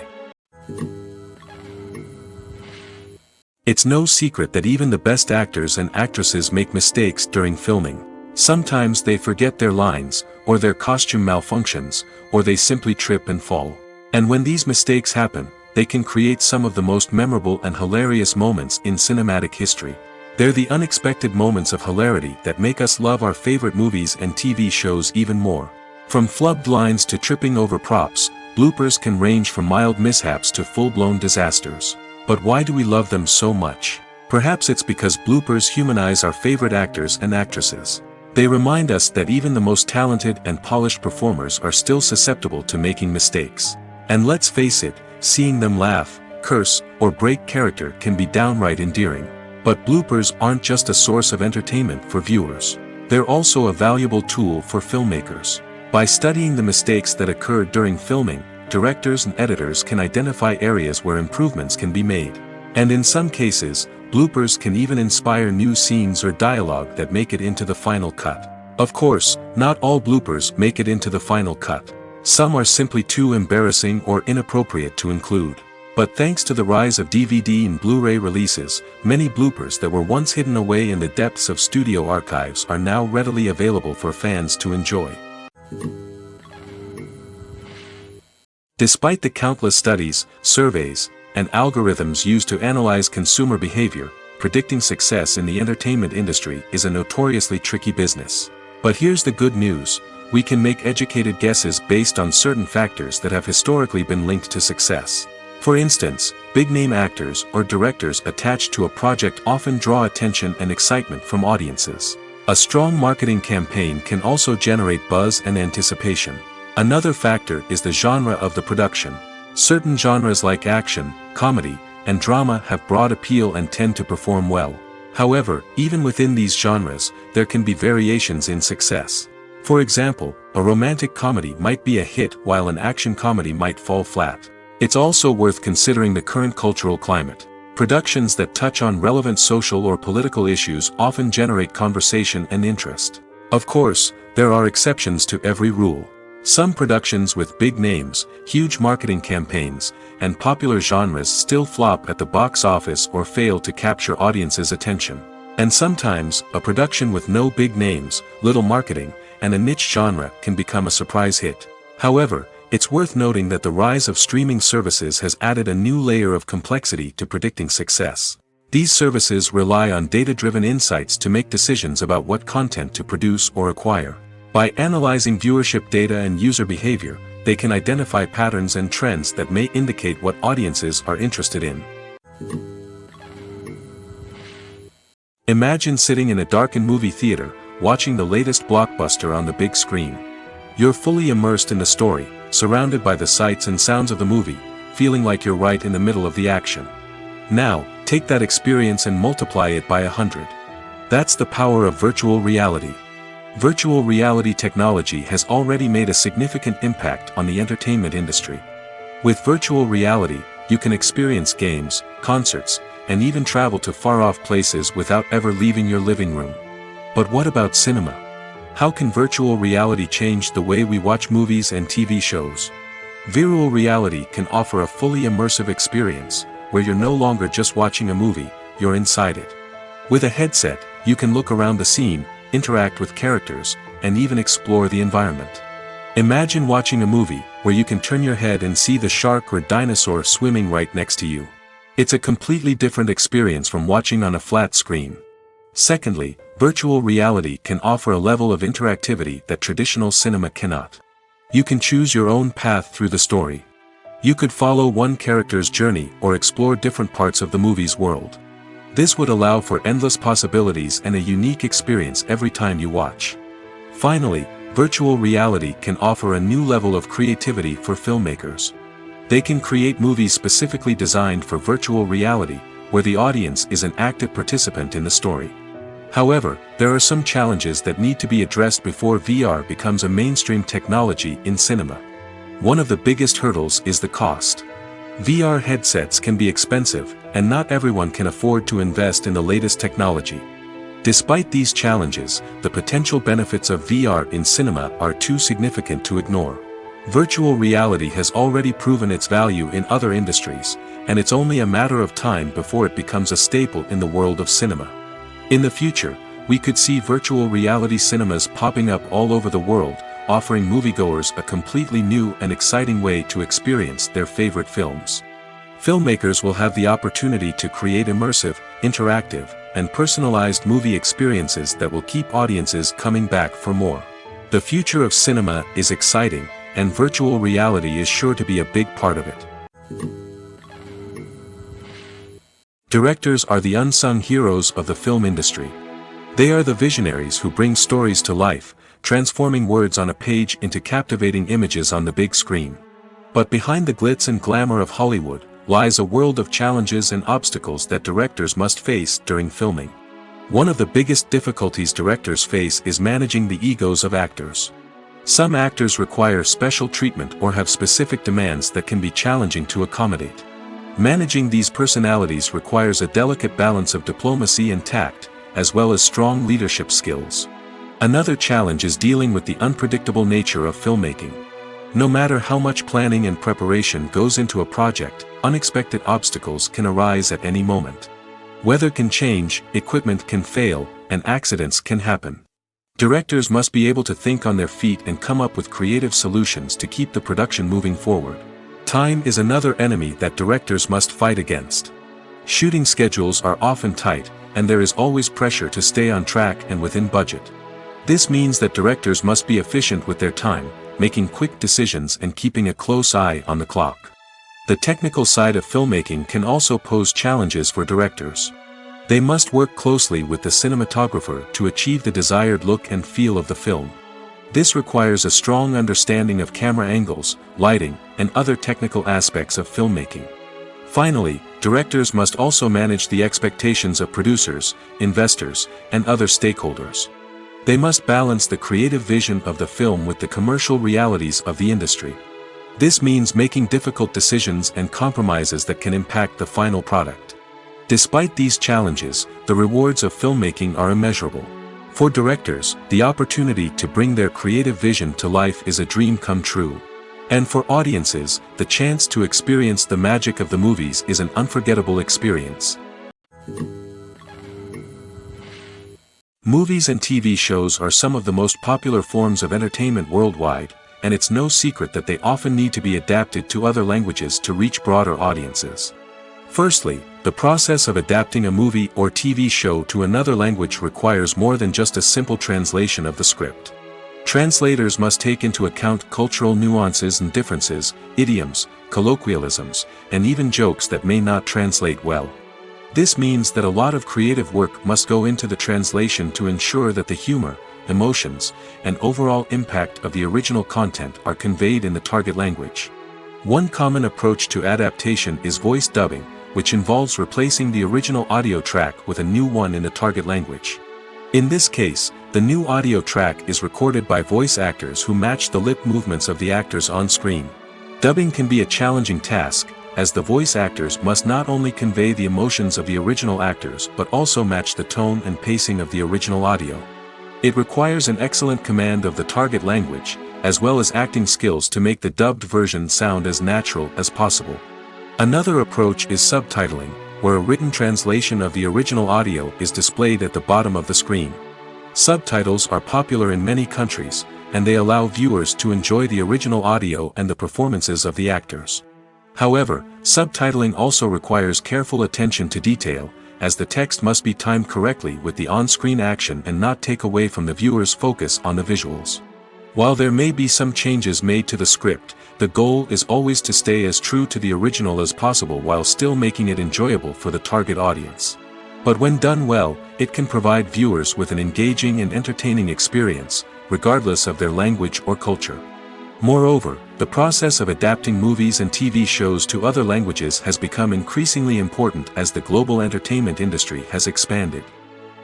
S1: It's no secret that even the best actors and actresses make mistakes during filming. Sometimes they forget their lines, or their costume malfunctions, or they simply trip and fall. And when these mistakes happen, they can create some of the most memorable and hilarious moments in cinematic history. They're the unexpected moments of hilarity that make us love our favorite movies and TV shows even more. From flubbed lines to tripping over props, bloopers can range from mild mishaps to full-blown disasters. But why do we love them so much? Perhaps it's because bloopers humanize our favorite actors and actresses. They remind us that even the most talented and polished performers are still susceptible to making mistakes. And let's face it, seeing them laugh, curse, or break character can be downright endearing. But bloopers aren't just a source of entertainment for viewers. They're also a valuable tool for filmmakers. By studying the mistakes that occurred during filming, directors and editors can identify areas where improvements can be made. And in some cases, bloopers can even inspire new scenes or dialogue that make it into the final cut. Of course, not all bloopers make it into the final cut. Some are simply too embarrassing or inappropriate to include. But thanks to the rise of DVD and Blu-ray releases, many bloopers that were once hidden away in the depths of studio archives are now readily available for fans to enjoy. Despite the countless studies, surveys, and algorithms used to analyze consumer behavior, predicting success in the entertainment industry is a notoriously tricky business. But here's the good news: we can make educated guesses based on certain factors that have historically been linked to success. For instance, big-name actors or directors attached to a project often draw attention and excitement from audiences. A strong marketing campaign can also generate buzz and anticipation. Another factor is the genre of the production. Certain genres like action, comedy, and drama have broad appeal and tend to perform well. However, even within these genres, there can be variations in success. For example, a romantic comedy might be a hit while an action comedy might fall flat. It's also worth considering the current cultural climate. Productions that touch on relevant social or political issues often generate conversation and interest. Of course, there are exceptions to every rule. Some productions with big names, huge marketing campaigns, and popular genres still flop at the box office or fail to capture audiences' attention. And sometimes, a production with no big names, little marketing, and a niche genre can become a surprise hit. However, it's worth noting that the rise of streaming services has added a new layer of complexity to predicting success. These services rely on data-driven insights to make decisions about what content to produce or acquire. By analyzing viewership data and user behavior, they can identify patterns and trends that may indicate what audiences are interested in. Imagine sitting in a darkened movie theater, watching the latest blockbuster on the big screen. You're fully immersed in the story, surrounded by the sights and sounds of the movie, feeling like you're right in the middle of the action. Now, take that experience and multiply it by 100. That's the power of virtual reality. Virtual reality technology has already made a significant impact on the entertainment industry. With virtual reality, you can experience games, concerts, and even travel to far-off places without ever leaving your living room. But what about cinema? How can virtual reality change the way we watch movies and TV shows? Virtual reality can offer a fully immersive experience, where you're no longer just watching a movie, you're inside it. With a headset, you can look around the scene, interact with characters, and even explore the environment. Imagine watching a movie where you can turn your head and see the shark or dinosaur swimming right next to you. It's a completely different experience from watching on a flat screen. Secondly, virtual reality can offer a level of interactivity that traditional cinema cannot. You can choose your own path through the story. You could follow one character's journey or explore different parts of the movie's world. This would allow for endless possibilities and a unique experience every time you watch. Finally, virtual reality can offer a new level of creativity for filmmakers. They can create movies specifically designed for virtual reality, where the audience is an active participant in the story. However, there are some challenges that need to be addressed before VR becomes a mainstream technology in cinema. One of the biggest hurdles is the cost. VR headsets can be expensive, and not everyone can afford to invest in the latest technology. Despite these challenges, the potential benefits of VR in cinema are too significant to ignore. Virtual reality has already proven its value in other industries, and it's only a matter of time before it becomes a staple in the world of cinema. In the future, we could see virtual reality cinemas popping up all over the world, offering moviegoers a completely new and exciting way to experience their favorite films. Filmmakers will have the opportunity to create immersive, interactive, and personalized movie experiences that will keep audiences coming back for more. The future of cinema is exciting, and virtual reality is sure to be a big part of it. Directors are the unsung heroes of the film industry. They are the visionaries who bring stories to life, transforming words on a page into captivating images on the big screen. But behind the glitz and glamour of Hollywood lies a world of challenges and obstacles that directors must face during filming. One of the biggest difficulties directors face is managing the egos of actors. Some actors require special treatment or have specific demands that can be challenging to accommodate. Managing these personalities requires a delicate balance of diplomacy and tact, as well as strong leadership skills. Another challenge is dealing with the unpredictable nature of filmmaking. No matter how much planning and preparation goes into a project, unexpected obstacles can arise at any moment. Weather can change, equipment can fail, and accidents can happen. Directors must be able to think on their feet and come up with creative solutions to keep the production moving forward. Time is another enemy that directors must fight against. Shooting schedules are often tight, and there is always pressure to stay on track and within budget. This means that directors must be efficient with their time, making quick decisions and keeping a close eye on the clock. The technical side of filmmaking can also pose challenges for directors. They must work closely with the cinematographer to achieve the desired look and feel of the film. This requires a strong understanding of camera angles, lighting, and other technical aspects of filmmaking. Finally, directors must also manage the expectations of producers, investors, and other stakeholders. They must balance the creative vision of the film with the commercial realities of the industry. This means making difficult decisions and compromises that can impact the final product. Despite these challenges, the rewards of filmmaking are immeasurable. For directors, the opportunity to bring their creative vision to life is a dream come true. And for audiences, the chance to experience the magic of the movies is an unforgettable experience. Movies and TV shows are some of the most popular forms of entertainment worldwide, and it's no secret that they often need to be adapted to other languages to reach broader audiences. Firstly, the process of adapting a movie or TV show to another language requires more than just a simple translation of the script. Translators must take into account cultural nuances and differences, idioms, colloquialisms, and even jokes that may not translate well. This means that a lot of creative work must go into the translation to ensure that the humor, emotions, and overall impact of the original content are conveyed in the target language. One common approach to adaptation is voice dubbing, which involves replacing the original audio track with a new one in the target language. In this case, the new audio track is recorded by voice actors who match the lip movements of the actors on screen. Dubbing can be a challenging task, as the voice actors must not only convey the emotions of the original actors but also match the tone and pacing of the original audio. It requires an excellent command of the target language, as well as acting skills to make the dubbed version sound as natural as possible. Another approach is subtitling, where a written translation of the original audio is displayed at the bottom of the screen. Subtitles are popular in many countries, and they allow viewers to enjoy the original audio and the performances of the actors. However, subtitling also requires careful attention to detail, as the text must be timed correctly with the on-screen action and not take away from the viewer's focus on the visuals. While there may be some changes made to the script, the goal is always to stay as true to the original as possible while still making it enjoyable for the target audience. But when done well, it can provide viewers with an engaging and entertaining experience, regardless of their language or culture. Moreover, the process of adapting movies and TV shows to other languages has become increasingly important as the global entertainment industry has expanded.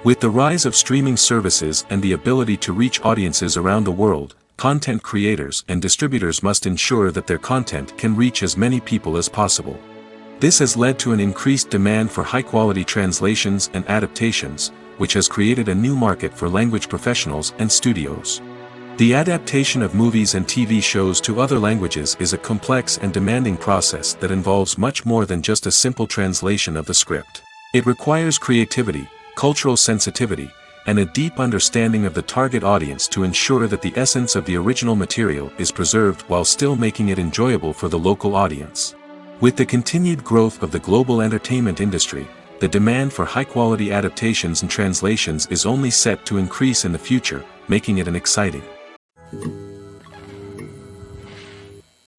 S1: With the rise of streaming services and the ability to reach audiences around the world, content creators and distributors must ensure that their content can reach as many people as possible. This has led to an increased demand for high-quality translations and adaptations, which has created a new market for language professionals and studios. The adaptation of movies and TV shows to other languages is a complex and demanding process that involves much more than just a simple translation of the script. It requires creativity, cultural sensitivity, and a deep understanding of the target audience to ensure that the essence of the original material is preserved while still making it enjoyable for the local audience. With the continued growth of the global entertainment industry, the demand for high-quality adaptations and translations is only set to increase in the future, making it an exciting.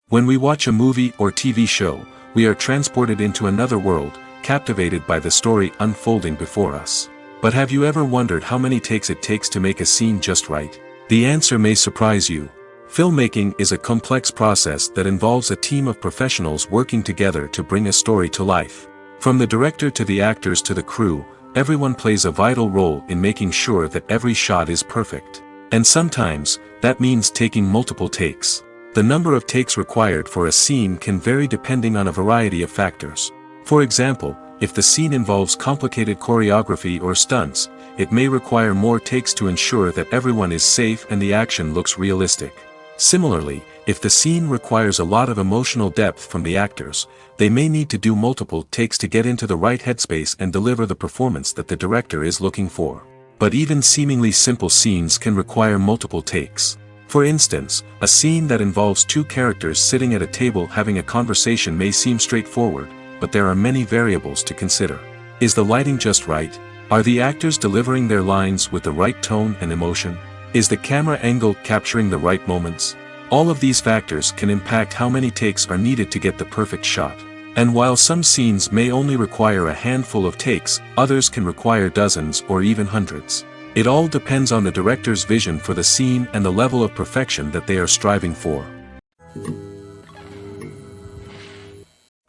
S1: When we watch a movie or TV show, we are transported into another world, captivated by the story unfolding before us. But have you ever wondered how many takes it takes to make a scene just right? The answer may surprise you. Filmmaking is a complex process that involves a team of professionals working together to bring a story to life. From the director to the actors to the crew, everyone plays a vital role in making sure that every shot is perfect. And sometimes, that means taking multiple takes. The number of takes required for a scene can vary depending on a variety of factors. For example, if the scene involves complicated choreography or stunts, it may require more takes to ensure that everyone is safe and the action looks realistic. Similarly, If the scene requires a lot of emotional depth from the actors, they may need to do multiple takes to get into the right headspace and deliver the performance that the director is looking for. But even seemingly simple scenes can require multiple takes. For instance, a scene that involves two characters sitting at a table having a conversation may seem straightforward, but there are many variables to consider. Is the lighting just right? Are the actors delivering their lines with the right tone and emotion? Is the camera angle capturing the right moments? All of these factors can impact how many takes are needed to get the perfect shot. And while some scenes may only require a handful of takes, others can require dozens or even hundreds. It all depends on the director's vision for the scene and the level of perfection that they are striving for.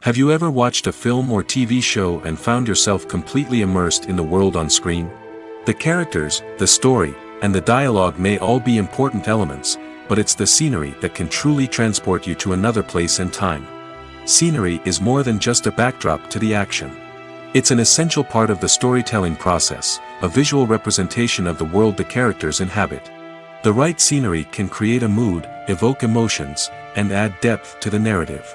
S1: Have you ever watched a film or TV show and found yourself completely immersed in the world on screen? The characters, the story, and the dialogue may all be important elements, but it's the scenery that can truly transport you to another place and time. Scenery is more than just a backdrop to the action. It's an essential part of the storytelling process, a visual representation of the world the characters inhabit. The right scenery can create a mood, evoke emotions, and add depth to the narrative.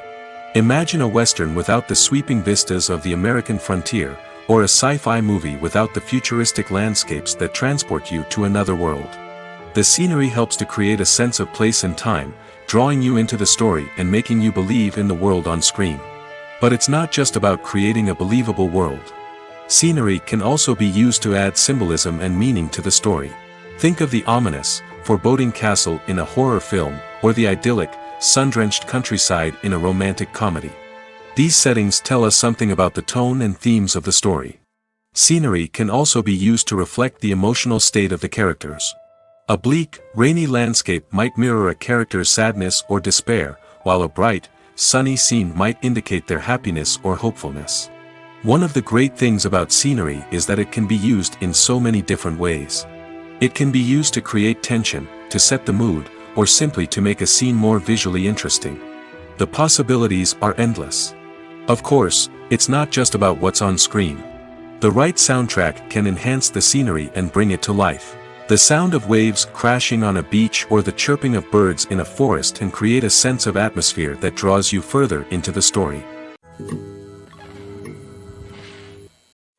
S1: Imagine a Western without the sweeping vistas of the American frontier, or a sci-fi movie without the futuristic landscapes that transport you to another world. The scenery helps to create a sense of place and time, drawing you into the story and making you believe in the world on screen. But it's not just about creating a believable world. Scenery can also be used to add symbolism and meaning to the story. Think of the ominous, foreboding castle in a horror film, or the idyllic, sun-drenched countryside in a romantic comedy. These settings tell us something about the tone and themes of the story. Scenery can also be used to reflect the emotional state of the characters. A bleak, rainy landscape might mirror a character's sadness or despair, while a bright, sunny scene might indicate their happiness or hopefulness. One of the great things about scenery is that it can be used in so many different ways. It can be used to create tension, to set the mood, or simply to make a scene more visually interesting. The possibilities are endless. Of course, it's not just about what's on screen. The right soundtrack can enhance the scenery and bring it to life. The sound of waves crashing on a beach or the chirping of birds in a forest can create a sense of atmosphere that draws you further into the story.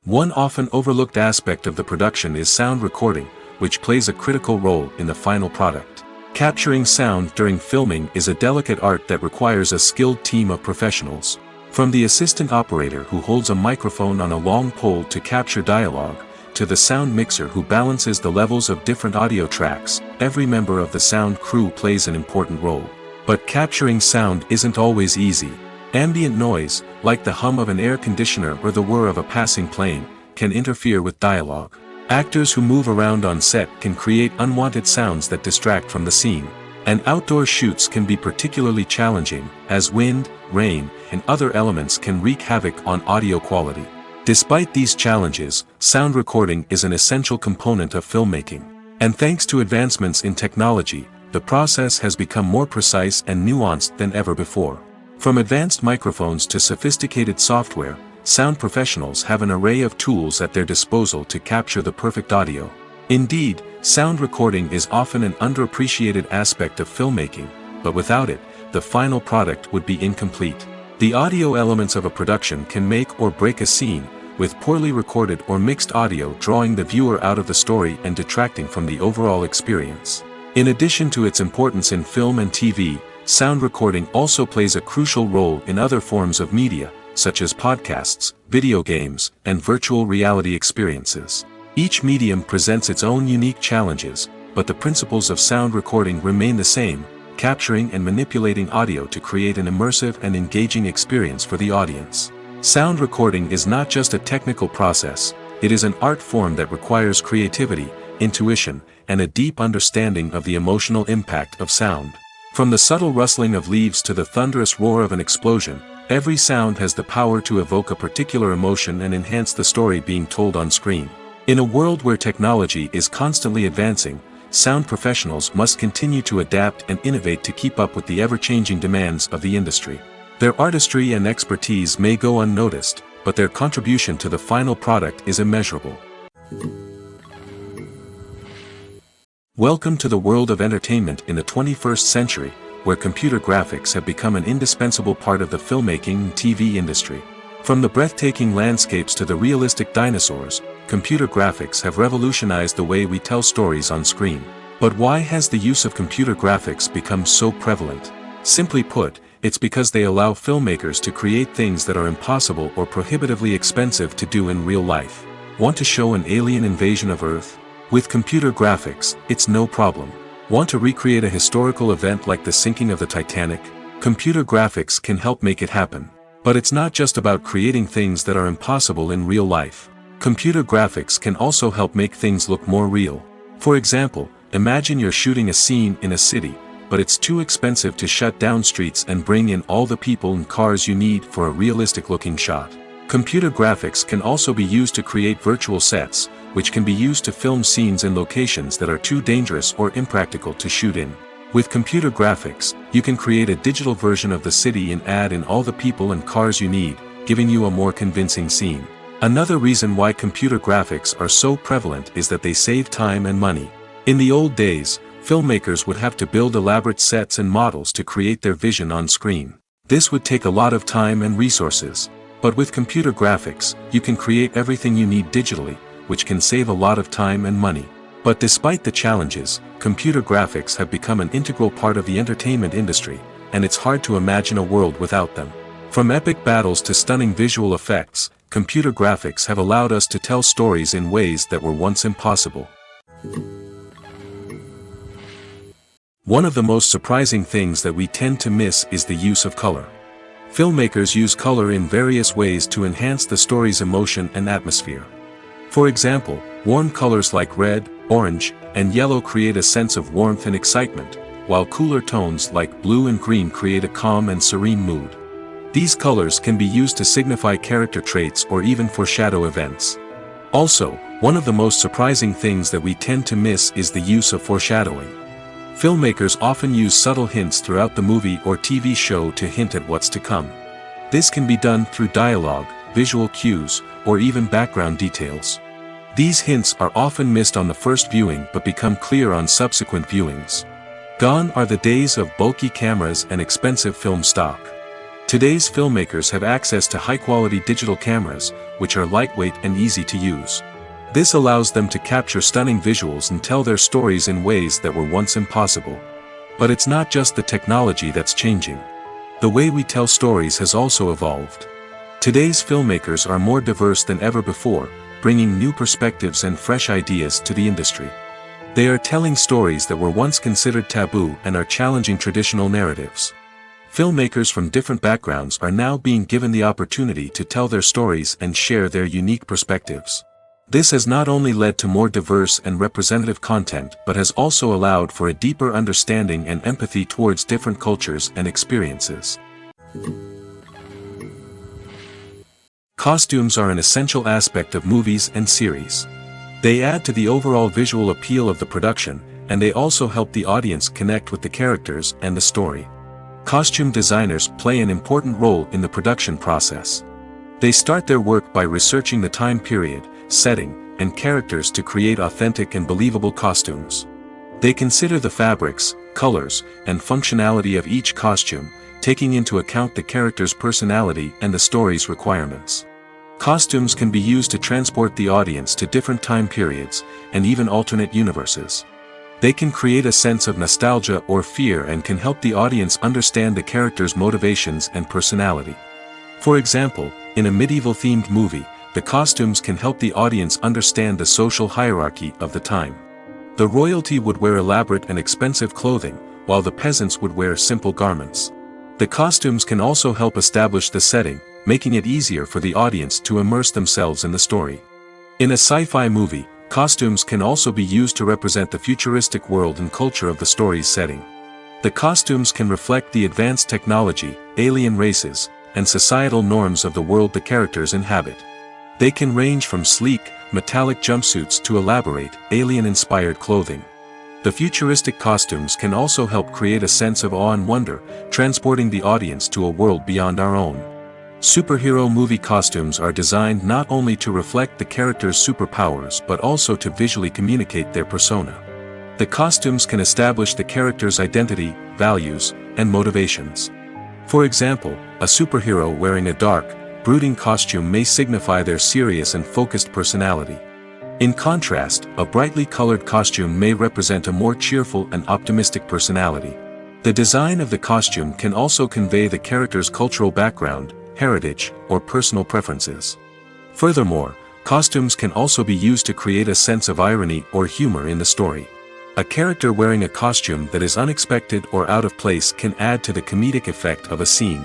S1: One often overlooked aspect of the production is sound recording, which plays a critical role in the final product. Capturing sound during filming is a delicate art that requires a skilled team of professionals. From the assistant operator who holds a microphone on a long pole to capture dialogue, to the sound mixer who balances the levels of different audio tracks, every member of the sound crew plays an important role. But capturing sound isn't always easy. Ambient noise, like the hum of an air conditioner or the whir of a passing plane, can interfere with dialogue. Actors who move around on set can create unwanted sounds that distract from the scene. And outdoor shoots can be particularly challenging, as wind, rain, and other elements can wreak havoc on audio quality. Despite these challenges, sound recording is an essential component of filmmaking. And thanks to advancements in technology, the process has become more precise and nuanced than ever before. From advanced microphones to sophisticated software, sound professionals have an array of tools at their disposal to capture the perfect audio. Indeed, sound recording is often an underappreciated aspect of filmmaking, but without it, the final product would be incomplete. The audio elements of a production can make or break a scene, with poorly recorded or mixed audio drawing the viewer out of the story and detracting from the overall experience. In addition to its importance in film and TV, sound recording also plays a crucial role in other forms of media, such as podcasts, video games, and virtual reality experiences. Each medium presents its own unique challenges, but the principles of sound recording remain the same, capturing and manipulating audio to create an immersive and engaging experience for the audience. Sound recording is not just a technical process, it is an art form that requires creativity, intuition, and a deep understanding of the emotional impact of sound. From the subtle rustling of leaves to the thunderous roar of an explosion, every sound has the power to evoke a particular emotion and enhance the story being told on screen. In a world where technology is constantly advancing, sound professionals must continue to adapt and innovate to keep up with the ever-changing demands of the industry. Their artistry and expertise may go unnoticed, but their contribution to the final product is immeasurable. Welcome to the world of entertainment in the 21st century, where computer graphics have become an indispensable part of the filmmaking and TV industry. From the breathtaking landscapes to the realistic dinosaurs, computer graphics have revolutionized the way we tell stories on screen. But why has the use of computer graphics become so prevalent? Simply put, it's because they allow filmmakers to create things that are impossible or prohibitively expensive to do in real life. Want to show an alien invasion of Earth? With computer graphics, it's no problem. Want to recreate a historical event like the sinking of the Titanic? Computer graphics can help make it happen. But it's not just about creating things that are impossible in real life. Computer graphics can also help make things look more real. For example, imagine you're shooting a scene in a city, but it's too expensive to shut down streets and bring in all the people and cars you need for a realistic-looking shot. Computer graphics can also be used to create virtual sets, which can be used to film scenes in locations that are too dangerous or impractical to shoot in. With computer graphics, you can create a digital version of the city and add in all the people and cars you need, giving you a more convincing scene. Another reason why computer graphics are so prevalent is that they save time and money. In the old days, filmmakers would have to build elaborate sets and models to create their vision on screen. This would take a lot of time and resources. But with computer graphics, you can create everything you need digitally, which can save a lot of time and money. But despite the challenges, computer graphics have become an integral part of the entertainment industry, and it's hard to imagine a world without them. From epic battles to stunning visual effects, computer graphics have allowed us to tell stories in ways that were once impossible. One of the most surprising things that we tend to miss is the use of color. Filmmakers use color in various ways to enhance the story's emotion and atmosphere. For example, warm colors like red, orange, and yellow create a sense of warmth and excitement, while cooler tones like blue and green create a calm and serene mood. These colors can be used to signify character traits or even foreshadow events. Also, one of the most surprising things that we tend to miss is the use of foreshadowing. Filmmakers often use subtle hints throughout the movie or TV show to hint at what's to come. This can be done through dialogue, visual cues, or even background details. These hints are often missed on the first viewing but become clear on subsequent viewings. Gone are the days of bulky cameras and expensive film stock. Today's filmmakers have access to high-quality digital cameras, which are lightweight and easy to use. This allows them to capture stunning visuals and tell their stories in ways that were once impossible. But it's not just the technology that's changing. The way we tell stories has also evolved. Today's filmmakers are more diverse than ever before, bringing new perspectives and fresh ideas to the industry. They are telling stories that were once considered taboo and are challenging traditional narratives. Filmmakers from different backgrounds are now being given the opportunity to tell their stories and share their unique perspectives. This has not only led to more diverse and representative content but has also allowed for a deeper understanding and empathy towards different cultures and experiences. Costumes are an essential aspect of movies and series. They add to the overall visual appeal of the production, and they also help the audience connect with the characters and the story. Costume designers play an important role in the production process. They start their work by researching the time period, setting, and characters to create authentic and believable costumes. They consider the fabrics, colors, and functionality of each costume, taking into account the character's personality and the story's requirements. Costumes can be used to transport the audience to different time periods, and even alternate universes. They can create a sense of nostalgia or fear and can help the audience understand the character's motivations and personality. For example, in a medieval-themed movie, the costumes can help the audience understand the social hierarchy of the time. The royalty would wear elaborate and expensive clothing, while the peasants would wear simple garments. The costumes can also help establish the setting, making it easier for the audience to immerse themselves in the story. In a sci-fi movie, costumes can also be used to represent the futuristic world and culture of the story's setting. The costumes can reflect the advanced technology, alien races, and societal norms of the world the characters inhabit. They can range from sleek, metallic jumpsuits to elaborate, alien-inspired clothing. The futuristic costumes can also help create a sense of awe and wonder, transporting the audience to a world beyond our own. Superhero movie costumes are designed not only to reflect the character's superpowers but also to visually communicate their persona. The costumes can establish the character's identity, values, and motivations. For example, a superhero wearing a dark, brooding costume may signify their serious and focused personality. In contrast, a brightly colored costume may represent a more cheerful and optimistic personality. The design of the costume can also convey the character's cultural background, heritage, or personal preferences. Furthermore, costumes can also be used to create a sense of irony or humor in the story. A character wearing a costume that is unexpected or out of place can add to the comedic effect of a scene.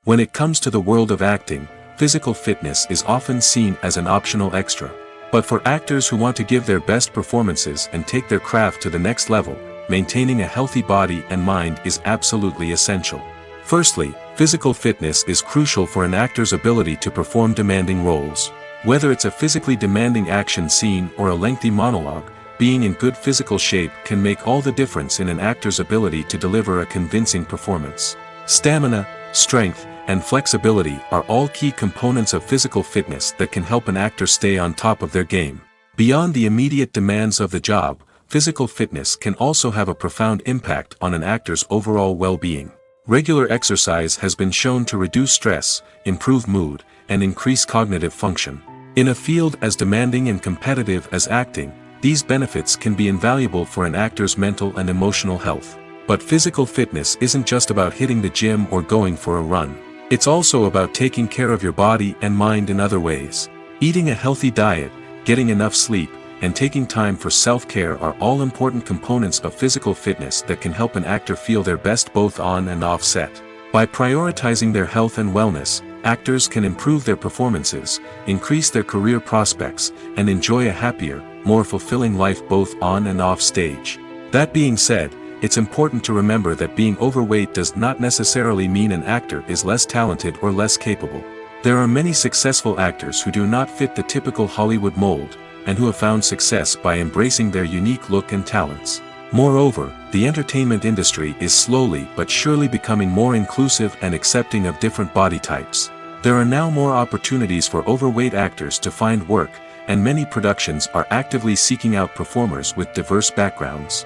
S1: When it comes to the world of acting, physical fitness is often seen as an optional extra. But for actors who want to give their best performances and take their craft to the next level, maintaining a healthy body and mind is absolutely essential. Firstly, physical fitness is crucial for an actor's ability to perform demanding roles. Whether it's a physically demanding action scene or a lengthy monologue, being in good physical shape can make all the difference in an actor's ability to deliver a convincing performance. Stamina, strength, and flexibility are all key components of physical fitness that can help an actor stay on top of their game. Beyond the immediate demands of the job, physical fitness can also have a profound impact on an actor's overall well-being. Regular exercise has been shown to reduce stress, improve mood, and increase cognitive function. In a field as demanding and competitive as acting, these benefits can be invaluable for an actor's mental and emotional health. But physical fitness isn't just about hitting the gym or going for a run. It's also about taking care of your body and mind in other ways. Eating a healthy diet, getting enough sleep, and taking time for self-care are all important components of physical fitness that can help an actor feel their best both on and off set. By prioritizing their health and wellness, actors can improve their performances, increase their career prospects, and enjoy a happier, more fulfilling life both on and off stage. That being said, it's important to remember that being overweight does not necessarily mean an actor is less talented or less capable. There are many successful actors who do not fit the typical Hollywood mold, and who have found success by embracing their unique look and talents. Moreover, the entertainment industry is slowly but surely becoming more inclusive and accepting of different body types. There are now more opportunities for overweight actors to find work, and many productions are actively seeking out performers with diverse backgrounds.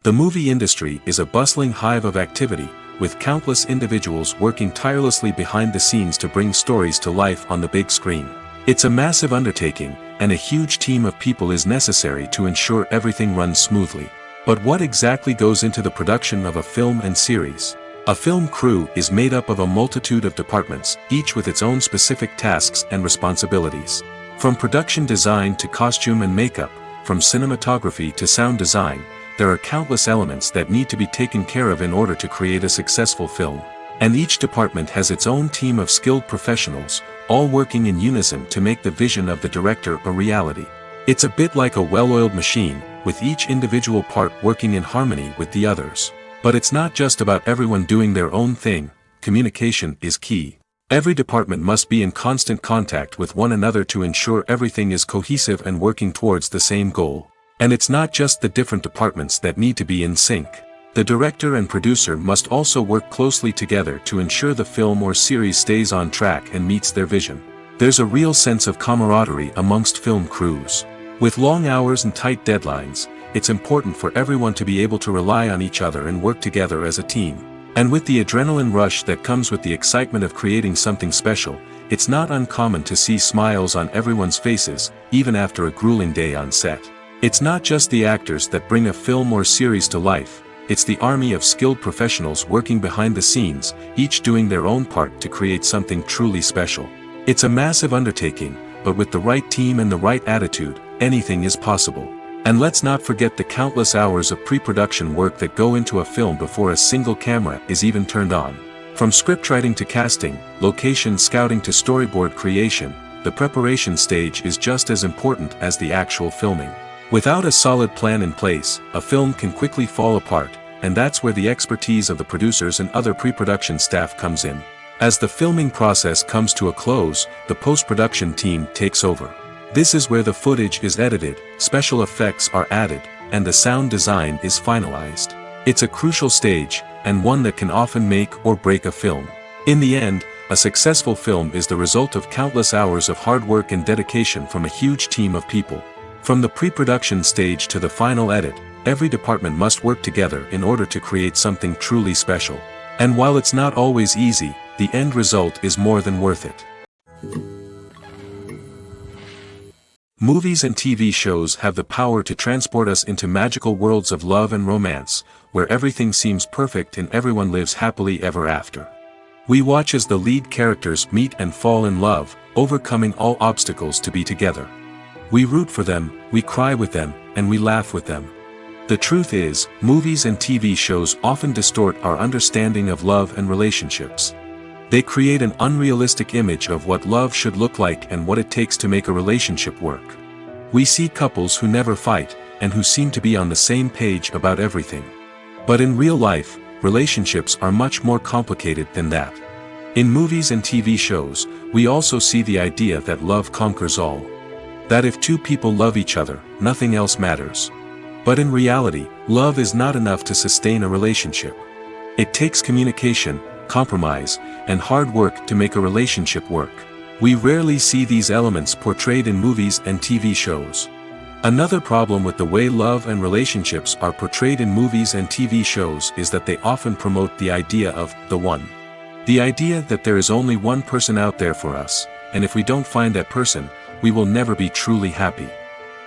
S1: The movie industry is a bustling hive of activity, with countless individuals working tirelessly behind the scenes to bring stories to life on the big screen. It's a massive undertaking, and a huge team of people is necessary to ensure everything runs smoothly. But what exactly goes into the production of a film and series? A film crew is made up of a multitude of departments, each with its own specific tasks and responsibilities. From production design to costume and makeup, from cinematography to sound design, there are countless elements that need to be taken care of in order to create a successful film. And each department has its own team of skilled professionals, all working in unison to make the vision of the director a reality. It's a bit like a well-oiled machine, with each individual part working in harmony with the others. But it's not just about everyone doing their own thing. Communication is key. Every department must be in constant contact with one another to ensure everything is cohesive and working towards the same goal. And it's not just the different departments that need to be in sync. The director and producer must also work closely together to ensure the film or series stays on track and meets their vision. There's a real sense of camaraderie amongst film crews. With long hours and tight deadlines, it's important for everyone to be able to rely on each other and work together as a team. And with the adrenaline rush that comes with the excitement of creating something special, it's not uncommon to see smiles on everyone's faces, even after a grueling day on set. It's not just the actors that bring a film or series to life, it's the army of skilled professionals working behind the scenes, each doing their own part to create something truly special. It's a massive undertaking, but with the right team and the right attitude, anything is possible. And let's not forget the countless hours of pre-production work that go into a film before a single camera is even turned on. From scriptwriting to casting, location scouting to storyboard creation, the preparation stage is just as important as the actual filming. Without a solid plan in place, a film can quickly fall apart, and that's where the expertise of the producers and other pre-production staff comes in. As the filming process comes to a close, the post-production team takes over. This is where the footage is edited, special effects are added, and the sound design is finalized. It's a crucial stage, and one that can often make or break a film. In the end, a successful film is the result of countless hours of hard work and dedication from a huge team of people. From the pre-production stage to the final edit, every department must work together in order to create something truly special. And while it's not always easy, the end result is more than worth it. Movies and TV shows have the power to transport us into magical worlds of love and romance, where everything seems perfect and everyone lives happily ever after. We watch as the lead characters meet and fall in love, overcoming all obstacles to be together. We root for them, we cry with them, and we laugh with them. The truth is, movies and TV shows often distort our understanding of love and relationships. They create an unrealistic image of what love should look like and what it takes to make a relationship work. We see couples who never fight, and who seem to be on the same page about everything. But in real life, relationships are much more complicated than that. In movies and TV shows, we also see the idea that love conquers all. That if two people love each other, nothing else matters. But in reality, love is not enough to sustain a relationship. It takes communication, compromise, and hard work to make a relationship work. We rarely see these elements portrayed in movies and TV shows. Another problem with the way love and relationships are portrayed in movies and TV shows is that they often promote the idea of the one. The idea that there is only one person out there for us, and if we don't find that person, we will never be truly happy.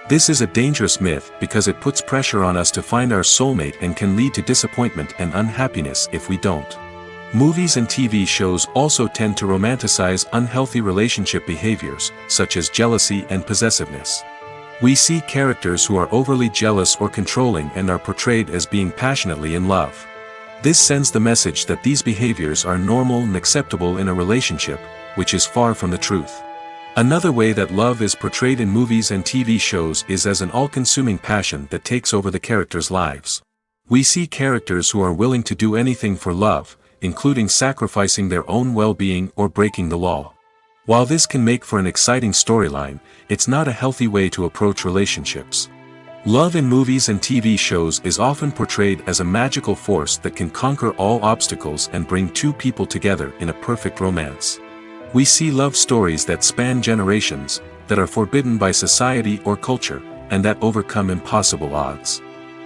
S1: This is a dangerous myth because it puts pressure on us to find our soulmate and can lead to disappointment and unhappiness if we don't. Movies and TV shows also tend to romanticize unhealthy relationship behaviors, such as jealousy and possessiveness. We see characters who are overly jealous or controlling and are portrayed as being passionately in love. This sends the message that these behaviors are normal and acceptable in a relationship, which is far from the truth. Another way that love is portrayed in movies and TV shows is as an all-consuming passion that takes over the characters' lives. We see characters who are willing to do anything for love, including sacrificing their own well-being or breaking the law. While this can make for an exciting storyline, it's not a healthy way to approach relationships. Love in movies and TV shows is often portrayed as a magical force that can conquer all obstacles and bring two people together in a perfect romance. We see love stories that span generations, that are forbidden by society or culture, and that overcome impossible odds.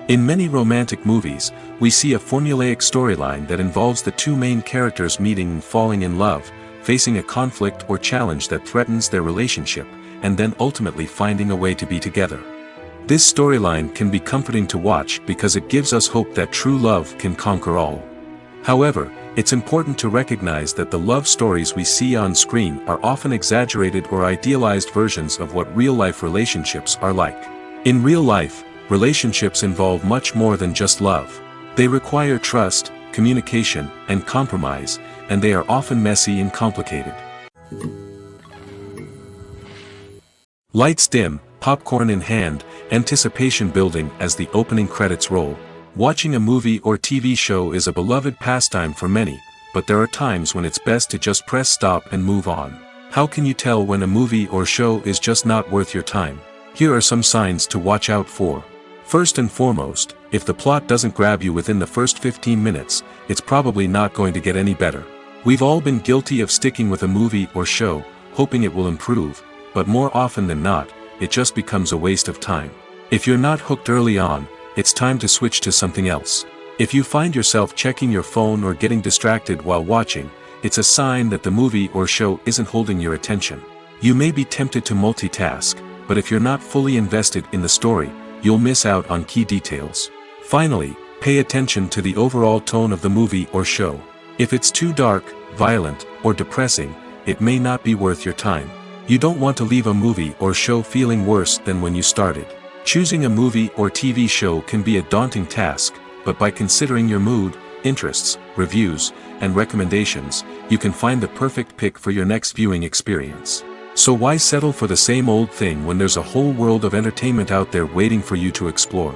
S1: In many romantic movies, we see a formulaic storyline that involves the two main characters meeting and falling in love, facing a conflict or challenge that threatens their relationship, and then ultimately finding a way to be together. This storyline can be comforting to watch because it gives us hope that true love can conquer all. However, it's important to recognize that the love stories we see on screen are often exaggerated or idealized versions of what real-life relationships are like. In real life, relationships involve much more than just love. They require trust, communication, and compromise, and they are often messy and complicated. Lights dim, popcorn in hand, anticipation building as the opening credits roll. Watching a movie or TV show is a beloved pastime for many, but there are times when it's best to just press stop and move on. How can you tell when a movie or show is just not worth your time? Here are some signs to watch out for. First and foremost, if the plot doesn't grab you within the first 15 minutes, it's probably not going to get any better. We've all been guilty of sticking with a movie or show, hoping it will improve, but more often than not, it just becomes a waste of time. If you're not hooked early on, it's time to switch to something else. If you find yourself checking your phone or getting distracted while watching, it's a sign that the movie or show isn't holding your attention. You may be tempted to multitask, but if you're not fully invested in the story, you'll miss out on key details. Finally, pay attention to the overall tone of the movie or show. If it's too dark, violent, or depressing, it may not be worth your time. You don't want to leave a movie or show feeling worse than when you started. Choosing a movie or TV show can be a daunting task, but by considering your mood, interests, reviews, and recommendations, you can find the perfect pick for your next viewing experience. So why settle for the same old thing when there's a whole world of entertainment out there waiting for you to explore?